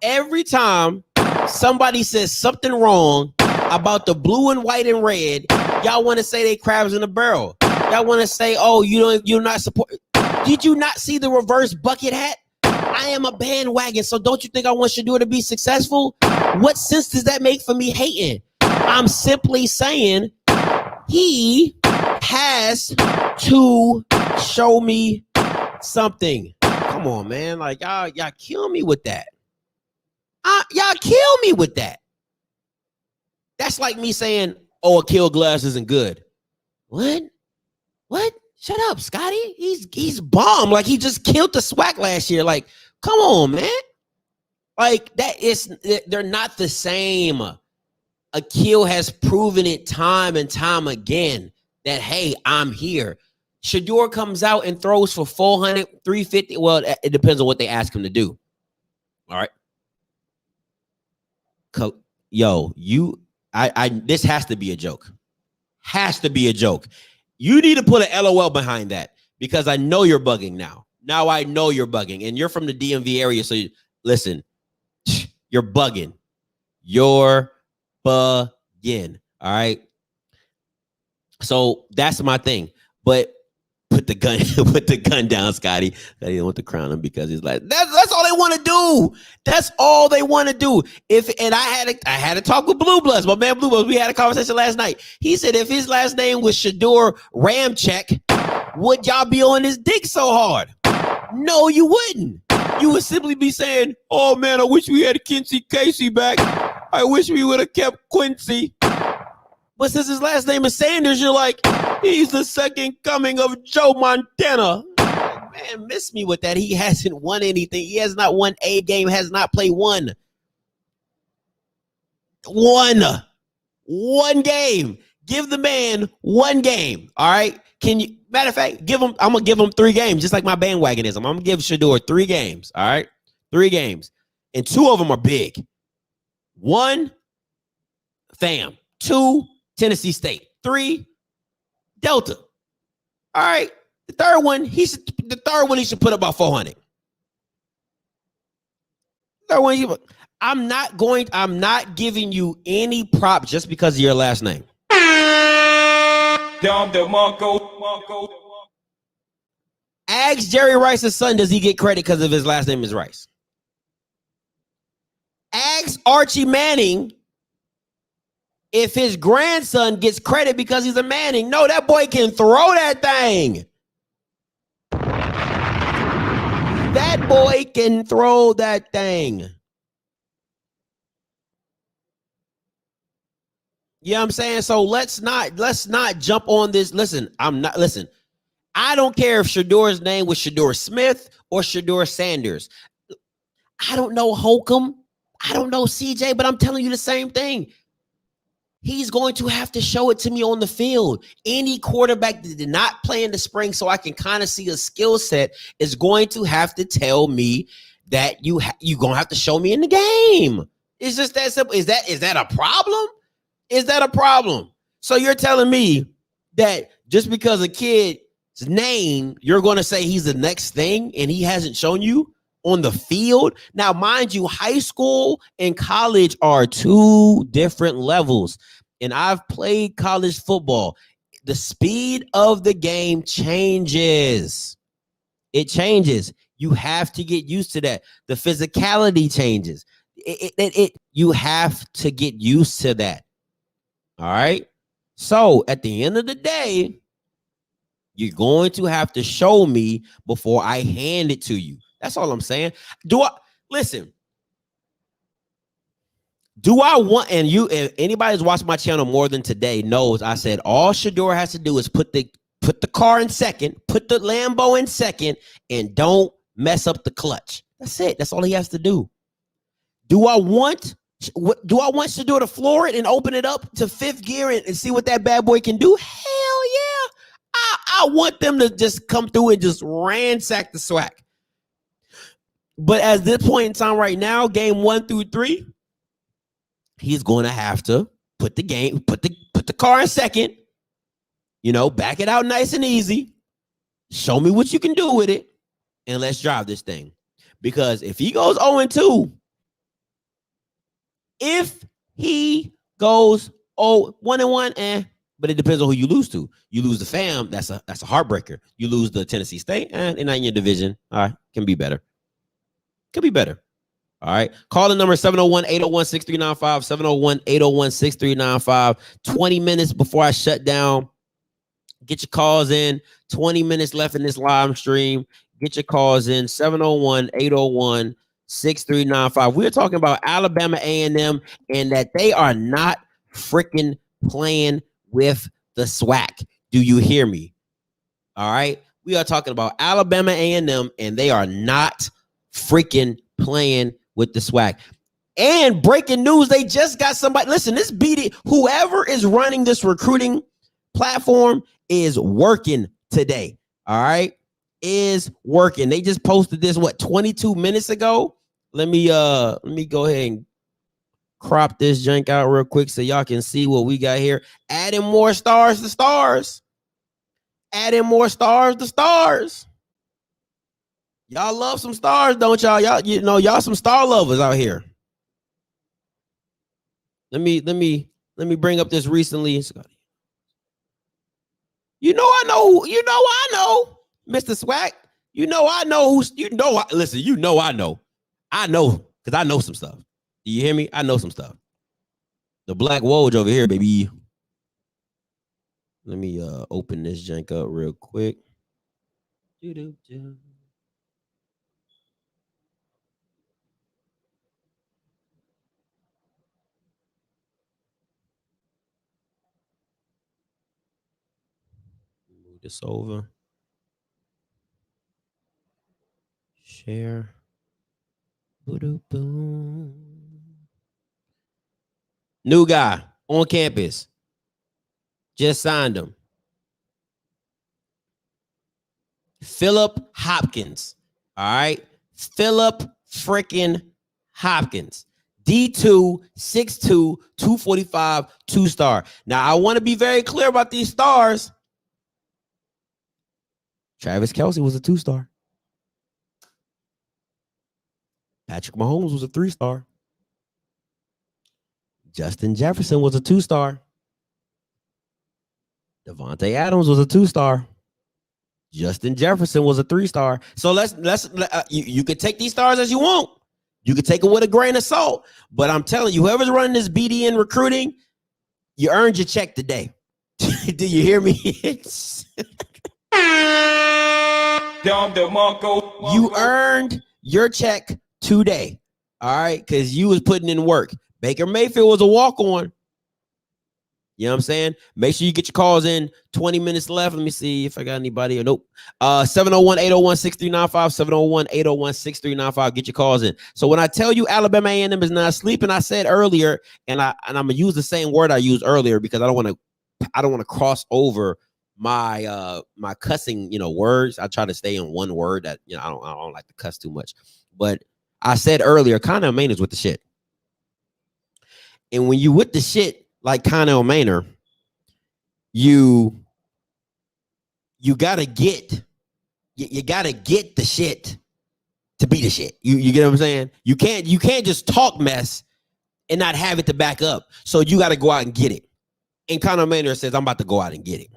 F: Every time somebody says something wrong about the blue and white and red, y'all want to say they crabs in a barrel. Y'all want to say, oh, you're not support. Did you not see the reverse bucket hat? I am a bandwagon, so don't you think I want Shador to be successful? What sense does that make for me hating? I'm simply saying he has to show me something. Come come on, man. Like y'all kill me with that. Y'all kill me with that. That's like me saying, "Oh, a kill glass isn't good." What? Shut up, Scotty. He's bomb. Like he just killed the SWAC last year. Like, come on, man. Like they're not the same. Akil has proven it time and time again that, hey, I'm here. Shador comes out and throws for 400, 350. Well, it depends on what they ask him to do. All right. Yo, this has to be a joke. Has to be a joke. You need to put an LOL behind that because I know you're bugging now. Now I know you're bugging, and you're from the DMV area. So listen, you're bugging. You're bugging. All right. So that's my thing. But put the gun down, Scotty. I didn't want to crown him because he's like, that's all they want to do. That's all they want to do. I had a talk with Blue Bloods, my man Blue Bloods. We had a conversation last night. He said if his last name was Shador Ramcheck, would y'all be on his dick so hard? No, you wouldn't. You would simply be saying, "Oh man, I wish we had Quincy Casey back. I wish we would have kept Quincy." But since his last name is Sanders, you're like, he's the second coming of Joe Montana. Man, miss me with that. He hasn't won anything. He has not won a game, has not played one. One game. Give the man one game. All right. Matter of fact, I'm gonna give him 3 games, just like my bandwagonism. I'm gonna give Shador 3 games. All right. 3 games. And 2 of them are big. 1, FAM. 2, Tennessee State. 3, Delta. All right. The third one, he should put up about 400. I'm not giving you any prop just because of your last name. Ask Jerry Rice's son, does he get credit because of his last name is Rice? Ask Archie Manning if his grandson gets credit because he's a Manning. No, that boy can throw that thing. That boy can throw that thing. You know what I'm saying? So let's not jump on this. Listen. I don't care if Shador's name was Shador Smith or Shador Sanders. I don't know Holcomb. I don't know CJ, but I'm telling you the same thing. He's going to have to show it to me on the field. Any quarterback that did not play in the spring so I can kind of see a skill set is going to have to tell me that you're going to have to show me in the game. It's just that simple. Is that a problem? Is that a problem? So you're telling me that just because a kid's name, you're going to say he's the next thing and he hasn't shown you on the field? Now, mind you, high school and college are 2 different levels. And I've played college football. The speed of the game changes. It changes. You have to get used to that. The physicality changes. You have to get used to that. All right. So at the end of the day, you're going to have to show me before I hand it to you. That's all I'm saying. Do I want, and if anybody's watched my channel more than today knows I said all Shador has to do is put the car in second, put the Lambo in second, and don't mess up the clutch. That's it. That's all he has to do. Do I want Shador to floor it and open it up to 5th gear and see what that bad boy can do? Hell yeah. I want them to just come through and just ransack the SWAC. But at this point in time right now, game 1 through 3, he's going to have to put the car in second, back it out nice and easy. Show me what you can do with it, and let's drive this thing. Because if he goes 0-2, if he goes 1-1, but it depends on who you lose to. You lose the FAM, that's a heartbreaker. You lose the Tennessee State, they're not in your division. All right, can be better. Could be better. All right. Call the number 701-801-6395. 701-801-6395. 20 minutes before I shut down. Get your calls in. 20 minutes left in this live stream. Get your calls in 701-801-6395. We're talking about Alabama A&M and that they are not freaking playing with the SWAC. Do you hear me? All right. We are talking about Alabama A&M and they are not freaking playing with the SWAC. And breaking news, they just got somebody. Listen, this BD, whoever is running this recruiting platform is working today. All right. Is working. They just posted this 22 minutes ago. Let me go ahead and crop this junk out real quick so y'all can see what we got here. Adding more stars to stars. Adding more stars to stars. Y'all love some stars, don't y'all? Y'all some star lovers out here. Let me bring up this recently. I know, Mr. SWAC. I know listen, I know. I know, because I know some stuff. Do you hear me? I know some stuff. The Black Woj over here, baby. Let me open this junk up real quick. Move this over. Share. Boom. New guy on campus. Just signed him. Philip Hopkins. All right. Philip freaking Hopkins. D2, 6'2", 245, 2-star. Now, I want to be very clear about these stars. Travis Kelce was a 2-star. Patrick Mahomes was a 3-star. Justin Jefferson was a 2-star. Devontae Adams was a 2-star. Justin Jefferson was a 3-star. So you could take these stars as you want. You could take it with a grain of salt. But I'm telling you, whoever's running this BDN recruiting, you earned your check today. Do you hear me? You earned your check today. All right, because you was putting in work. Baker Mayfield was a walk-on. You know what I'm saying? Make sure you get your calls in. 20 minutes left. Let me see if I got anybody. Nope. 701-801-6395. 701-801-6395. Get your calls in. So when I tell you Alabama A&M is not sleeping, I said earlier, and I'm gonna use the same word I used earlier because I don't want to cross over my my cussing words. I try to stay in one word that I don't like to cuss too much. But I said earlier, Connell Maynard is with the shit. And when you with the shit like Connell Maynard, you gotta get the shit to be the shit. You get what I'm saying? You can't just talk mess and not have it to back up. So you got to go out and get it. And Connell Maynard says, I'm about to go out and get it.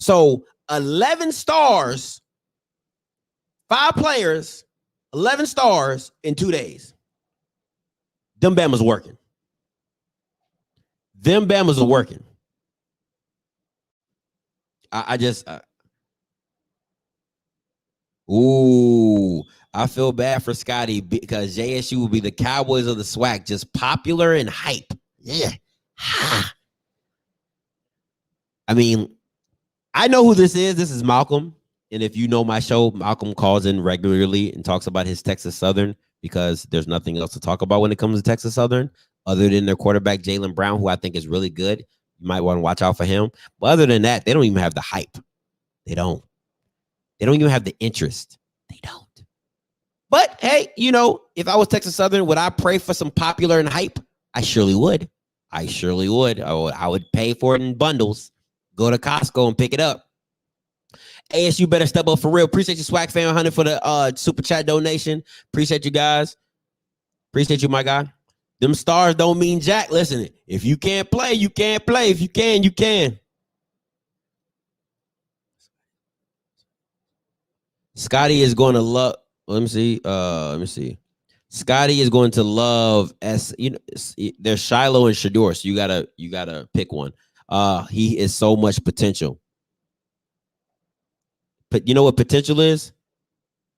F: So 11 stars, 5 players, 11 stars in 2 days. Them Bama's working. Them Bama's are working. I feel bad for Scotty because JSU will be the Cowboys of the SWAC, just popular and hype. Yeah. I mean, I know who this is. This is Malcolm. And if you know my show, Malcolm calls in regularly and talks about his Texas Southern because there's nothing else to talk about when it comes to Texas Southern other than their quarterback, Jalen Brown, who I think is really good. You might want to watch out for him. But other than that, they don't even have the hype. They don't even have the interest. They don't. But hey, if I was Texas Southern, would I pray for some popular and hype? I surely would. I would pay for it in bundles. Go to Costco and pick it up. ASU better step up for real. Appreciate you, SWAC fan 100 for the super chat donation. Appreciate you guys. Appreciate you, my guy. Them stars don't mean jack. Listen, if you can't play, you can't play. If you can, you can. Scotty is going to love. Let me see. Scotty is going to love there's Shiloh and Shador, so you gotta pick one. He is so much potential. But you know what potential is?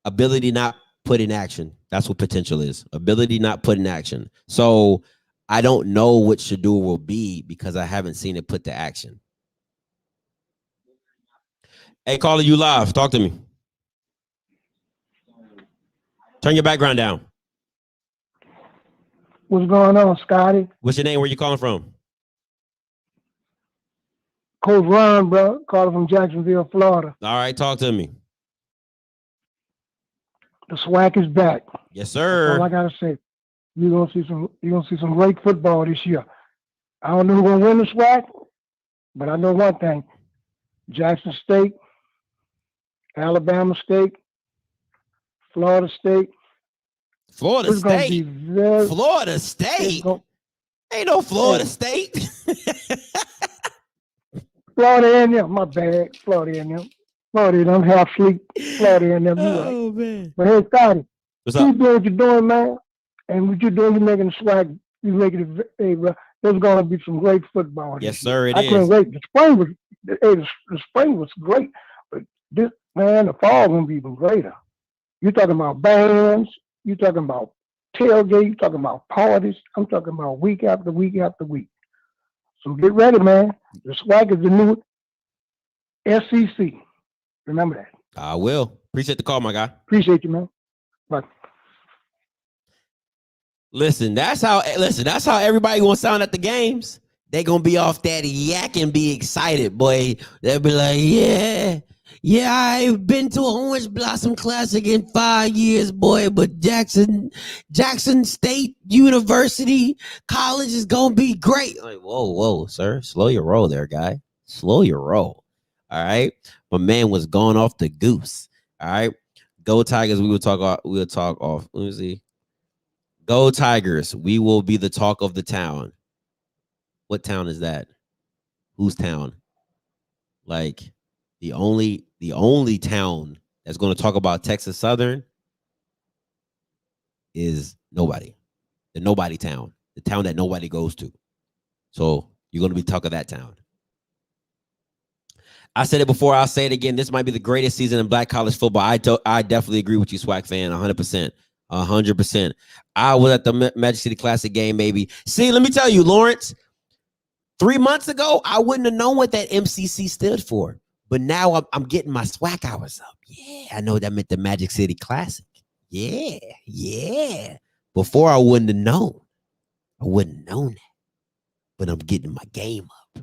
F: Ability not put in action. That's what potential is. Ability not put in action. So I don't know what Shador will be because I haven't seen it put to action. Hey, caller, you live. Talk to me. Turn your background down.
P: What's going on, Scotty?
F: What's your name? Where you calling from?
P: Coach Ron, bro. Calling from Jacksonville, Florida.
F: All right, talk to me.
P: The SWAC is back.
F: Yes, sir.
P: That's all I gotta say. You're gonna see some great football this year. I don't know who's gonna win the SWAC, but I know one thing. Jackson State, Alabama State, Florida State.
F: Florida State. Florida State. Ain't no Florida State.
P: Florida A&M, my bad. Florida A&M. Florida don't have sleep. Florida A&M.
F: Oh, man.
P: But hey, Scotty,
F: what's up?
P: Keep doing what you're doing, man. And what you're doing, you're making the SWAC. You're making it. Hey, bro, there's gonna be some great football.
F: Yes, sir. It
P: I
F: is.
P: couldn't wait. The spring was great, but this man, the fall gonna be even greater. You're talking about bands. You're talking about tailgate. You're talking about parties. I'm talking about week after week after week. So get ready, man. The SWAC is the new SEC. Remember that.
F: I will. Appreciate the call, my guy.
P: Appreciate you, man. Bye.
F: Listen, that's how everybody gonna sound at the games. They gonna be off that yak and be excited, boy. They'll be like, yeah, I've been to an Orange Blossom Classic in 5 years, boy. But Jackson State University College is gonna be great. Like, whoa, sir, slow your roll there, guy. Slow your roll. All right, my man was going off the goose. All right, go Tigers. We'll talk off. Let me see. Go Tigers. We will be the talk of the town. What town is that? Whose town? Like the only town that's going to talk about Texas Southern is nobody. The nobody town. The town that nobody goes to. So you're going to be talk of that town. I said it before. I'll say it again. This might be the greatest season in Black college football. I definitely agree with you, SWAC fan, 100%. 100%. I was at the Magic City Classic game, maybe. See, let me tell you, Lawrence, 3 months ago, I wouldn't have known what that MCC stood for. But now I'm getting my SWAC hours up. Yeah, I know that meant the Magic City Classic. Yeah. Before I wouldn't have known. I wouldn't have known that. But I'm getting my game up.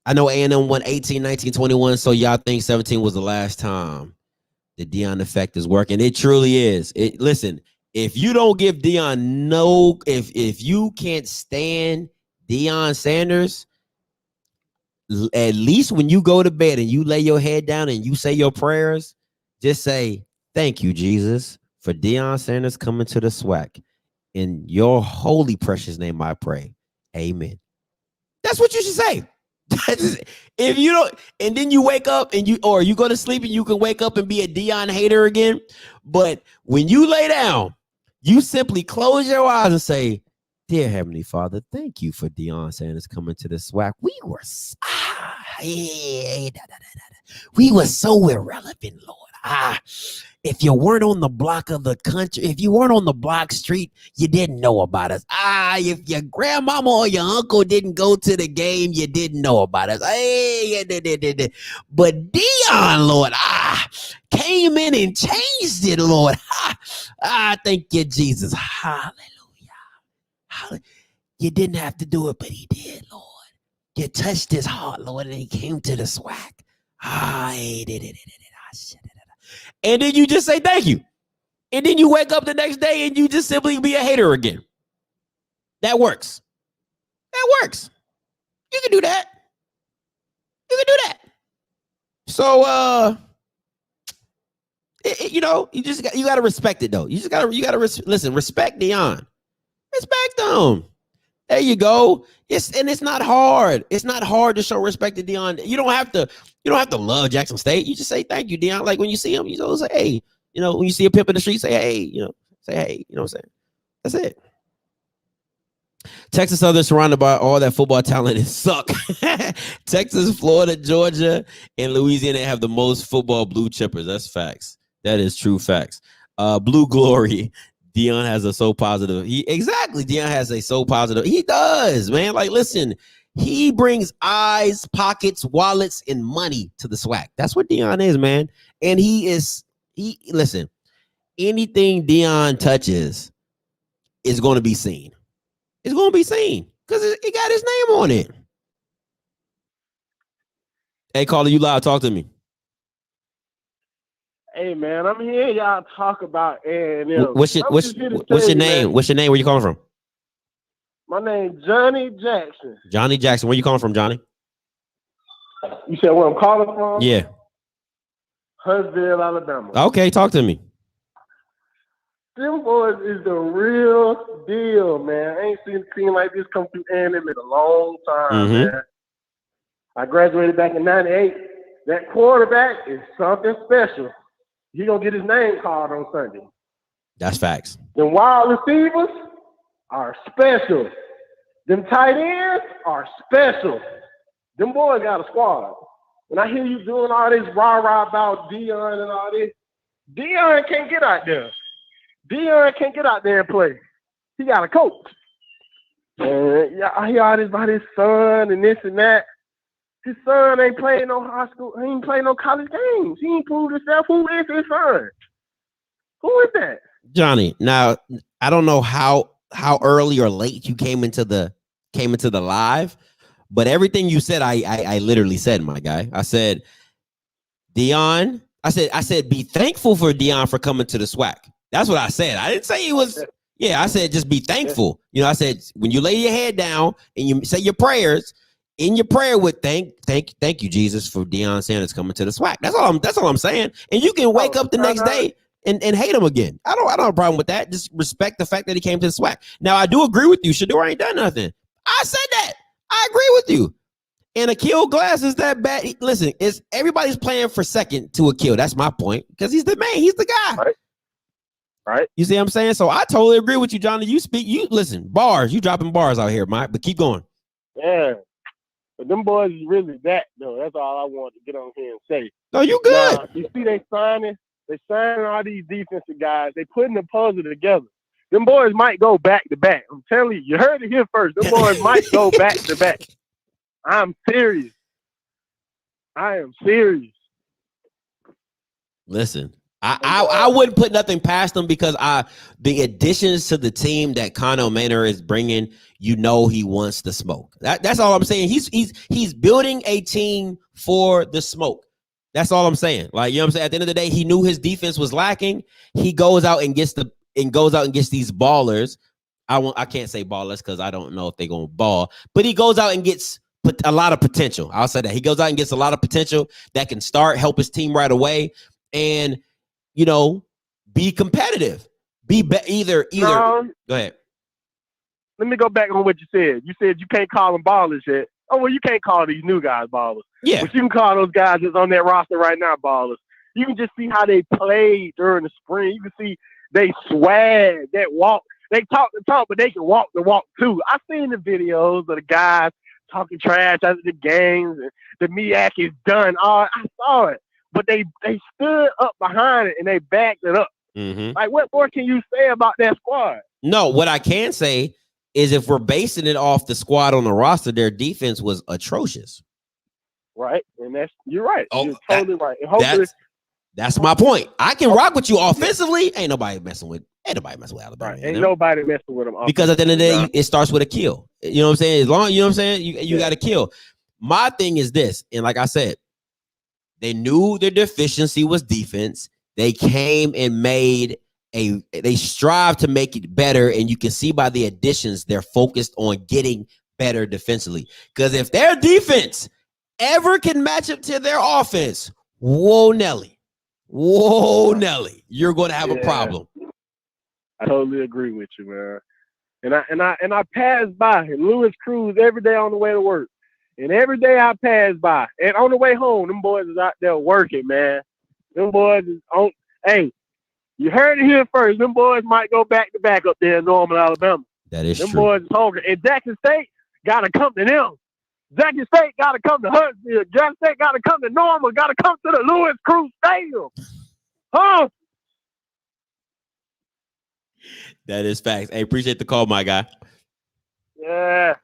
F: I know A&M won 18, 19, 21, so y'all think 17 was the last time the Deion effect is working. It truly is. Listen, if you don't give Deion if you can't stand Deion Sanders, at least when you go to bed and you lay your head down and you say your prayers, just say, thank you, Jesus, for Deion Sanders coming to the SWAC. In your holy precious name I pray. Amen. That's what you should say. If you don't, and then you wake up and you go to sleep and you can wake up and be a Deion hater again. But when you lay down, you simply close your eyes and say, dear Heavenly Father, thank you for Deion Sanders coming to the SWAC. We were so irrelevant, Lord. If you weren't on the block of the country, if you weren't on the block street, you didn't know about us. If your grandmama or your uncle didn't go to the game, you didn't know about us. But Deion, Lord, came in and changed it, Lord. Thank you, Jesus. Hallelujah. You didn't have to do it, but he did, Lord. You touched his heart, Lord, and he came to the SWAC. And then you just say thank you. And then you wake up the next day and you just simply be a hater again. That works. You can do that. So you got to respect it though. You got to listen, respect Deion. Respect them. There you go. It's not hard. It's not hard to show respect to Deion. You don't have to love Jackson State. You just say thank you, Deion. Like when you see him, you know, say, hey, you know, when you see a pimp in the street, say, hey, you know, say, hey, you know what I'm saying? That's it. Texas Southern surrounded by all that football talent and suck. Texas, Florida, Georgia, and Louisiana have the most football blue chippers. That's facts. That is true facts. Blue Glory. Dion has a so positive. Dion has a so positive. He does, man. Like, listen, he brings eyes, pockets, wallets, and money to the SWAC. That's what Dion is, man. And listen, anything Dion touches is going to be seen. It's going to be seen because it got his name on it. Hey, caller, you live. Talk to me.
O: Hey, man, I'm hearing y'all talk about A&M.
F: What's your name?
O: Man.
F: What's your name? Where you calling from?
O: My name's Johnny Jackson.
F: Johnny Jackson. Where you calling from, Johnny?
O: You said where I'm calling from?
F: Yeah.
O: Huntsville, Alabama.
F: Okay, talk to me.
O: Them boys is the real deal, man. I ain't seen a team like this come through A&M in a long time, man. I graduated back in 98. That quarterback is something special. He gonna get his name called on Sunday.
F: That's facts.
O: Them wide receivers are special. Them tight ends are special. Them boys got a squad. When I hear you doing all this rah-rah about Dion and all this, Dion can't get out there. Dion can't get out there and play. He got a coach. I hear all this about his son and this and that. His son ain't playing no high school. He ain't playing no college games. He ain't proved himself. Who is his son? Who is that?
F: Johnny, now I don't know how early or late you came into the live, but everything you said, I literally said, my guy. I said, Dion. I said, be thankful for Dion for coming to the SWAC. That's what I said. I didn't say he was. Yeah, I said just be thankful. You know, I said when you lay your head down and you say your prayers. In your prayer with thank you, Jesus, for Deion Sanders coming to the SWAC. That's all I'm saying. And you can wake up the next day and hate him again. I don't have a problem with that. Just respect the fact that he came to the SWAC. Now I do agree with you. Shador ain't done nothing. I said that. I agree with you. And Akil Glass is that bad. Listen, everybody's playing for second to Akil. That's my point. Because he's the man. He's the guy.
O: Right.
F: You see what I'm saying? So I totally agree with you, Johnny. You listen, bars. You dropping bars out here, Mike. But keep going.
O: Yeah. But them boys is really that, though. That's all I want to get on here and say.
F: No, you good.
O: Now, you see they signing all these defensive guys. They putting the puzzle together. Them boys might go back to back. I'm telling you, you heard it here first. Them boys might go back to back. I'm serious. I am serious.
F: Listen, I wouldn't put nothing past them because the additions to the team that Connell Manor is bringing, you know, he wants the smoke. That's all I'm saying. He's building a team for the smoke. That's all I'm saying. Like, you know what I'm saying? At the end of the day, he knew his defense was lacking. He goes out and gets these ballers. I can't say ballers because I don't know if they're gonna ball, but he goes out and gets a lot of potential. I'll say that he goes out and gets a lot of potential that can help his team right away, and you know, be competitive. Either. Go ahead.
O: Let me go back on what you said. You said you can't call them ballers yet. Oh, well, you can't call these new guys ballers.
F: Yeah.
O: But you can call those guys that's on that roster right now ballers. You can just see how they played during the spring. You can see they swag, that walk. They talk the talk, but they can walk the walk too. I've seen the videos of the guys talking trash after the games and the MEAC is done. I saw it. But they stood up behind it and they backed it up.
F: Mm-hmm.
O: Like, what more can you say about that squad?
F: No, what I can say is if we're basing it off the squad on the roster, their defense was atrocious.
O: Right, and you're right.
F: Oh,
O: you're totally right. And hopefully,
F: that's my point. I can rock with you offensively. Ain't nobody messing with Alabama.
O: Right. Ain't nobody messing with them.
F: Because at the end of the day, it starts with a kill. You know what I'm saying? As long, you know what I'm saying, you got to kill. My thing is this, and like I said, they knew their deficiency was defense. They came and they strive to make it better. And you can see by the additions, they're focused on getting better defensively. Because if their defense ever can match up to their offense, whoa, Nelly, you're going to have a problem.
O: I totally agree with you, man. And I pass by Louis Cruz every day on the way to work. And every day I pass by, and on the way home, them boys is out there working, man. Them boys is on. Hey, you heard it here first. Them boys might go back to back up there in Norman, Alabama.
F: That is
O: Them
F: true.
O: boys talking. And Jackson State got to come to them. Jackson State got to come to Huntsville. Jackson State got to come to Normal. Got to come to the Lewis Cruz Stadium. Huh?
F: That is facts. Hey, appreciate the call, my guy.
O: Yeah.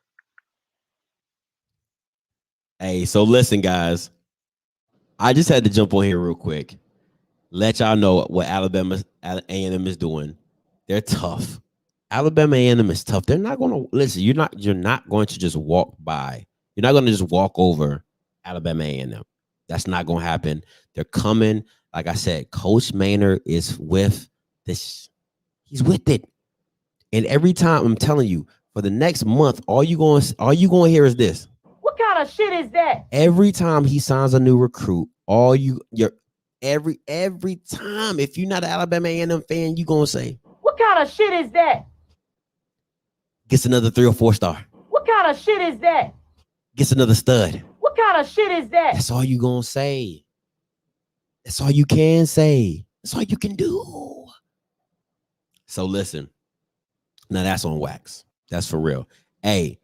F: Hey, so listen, guys. I just had to jump on here real quick. Let y'all know what Alabama A&M is doing. They're tough. Alabama A&M is tough. They're not going to listen. You're not going to just walk by. You're not going to just walk over Alabama A&M. That's not going to happen. They're coming. Like I said, Coach Maynard is with this. He's with it. And every time, I'm telling you, for the next month, all you going to hear is this.
G: What kind of shit is that?
F: Every time he signs a new recruit, every time, if you're not an Alabama A&M fan, you gonna say,
G: What kind of shit is that?
F: gets another 3 or 4 star.
G: What kind of shit is that?
F: Gets another stud.
G: What kind of shit is that?
F: That's all you gonna say. That's all you can say. That's all you can do. So listen, now that's on wax. That's for real. Hey,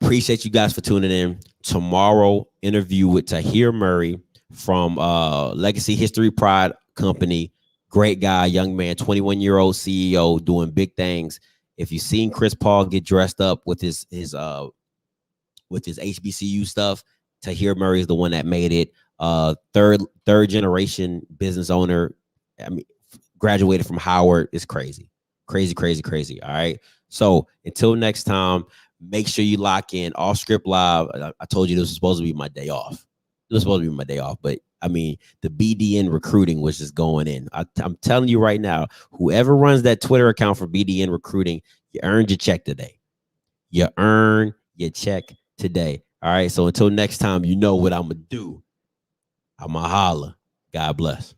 F: appreciate you guys for tuning in. Tomorrow, interview with Tahir Murray from Legacy History Pride Company. Great guy, young man, 21-year-old CEO doing big things. If you've seen Chris Paul get dressed up with his HBCU stuff, Tahir Murray is the one that made it. Third generation business owner. I mean, graduated from Howard. It's crazy. Crazy. All right. So until next time, make sure you lock in OFFScript Live. I told you this was supposed to be my day off. But I mean, the BDN recruiting was just going in. I'm telling you right now, whoever runs that Twitter account for BDN recruiting, you earned your check today. You earn your check today. All right. So until next time, you know what I'm going to do. I'm going to holler. God bless.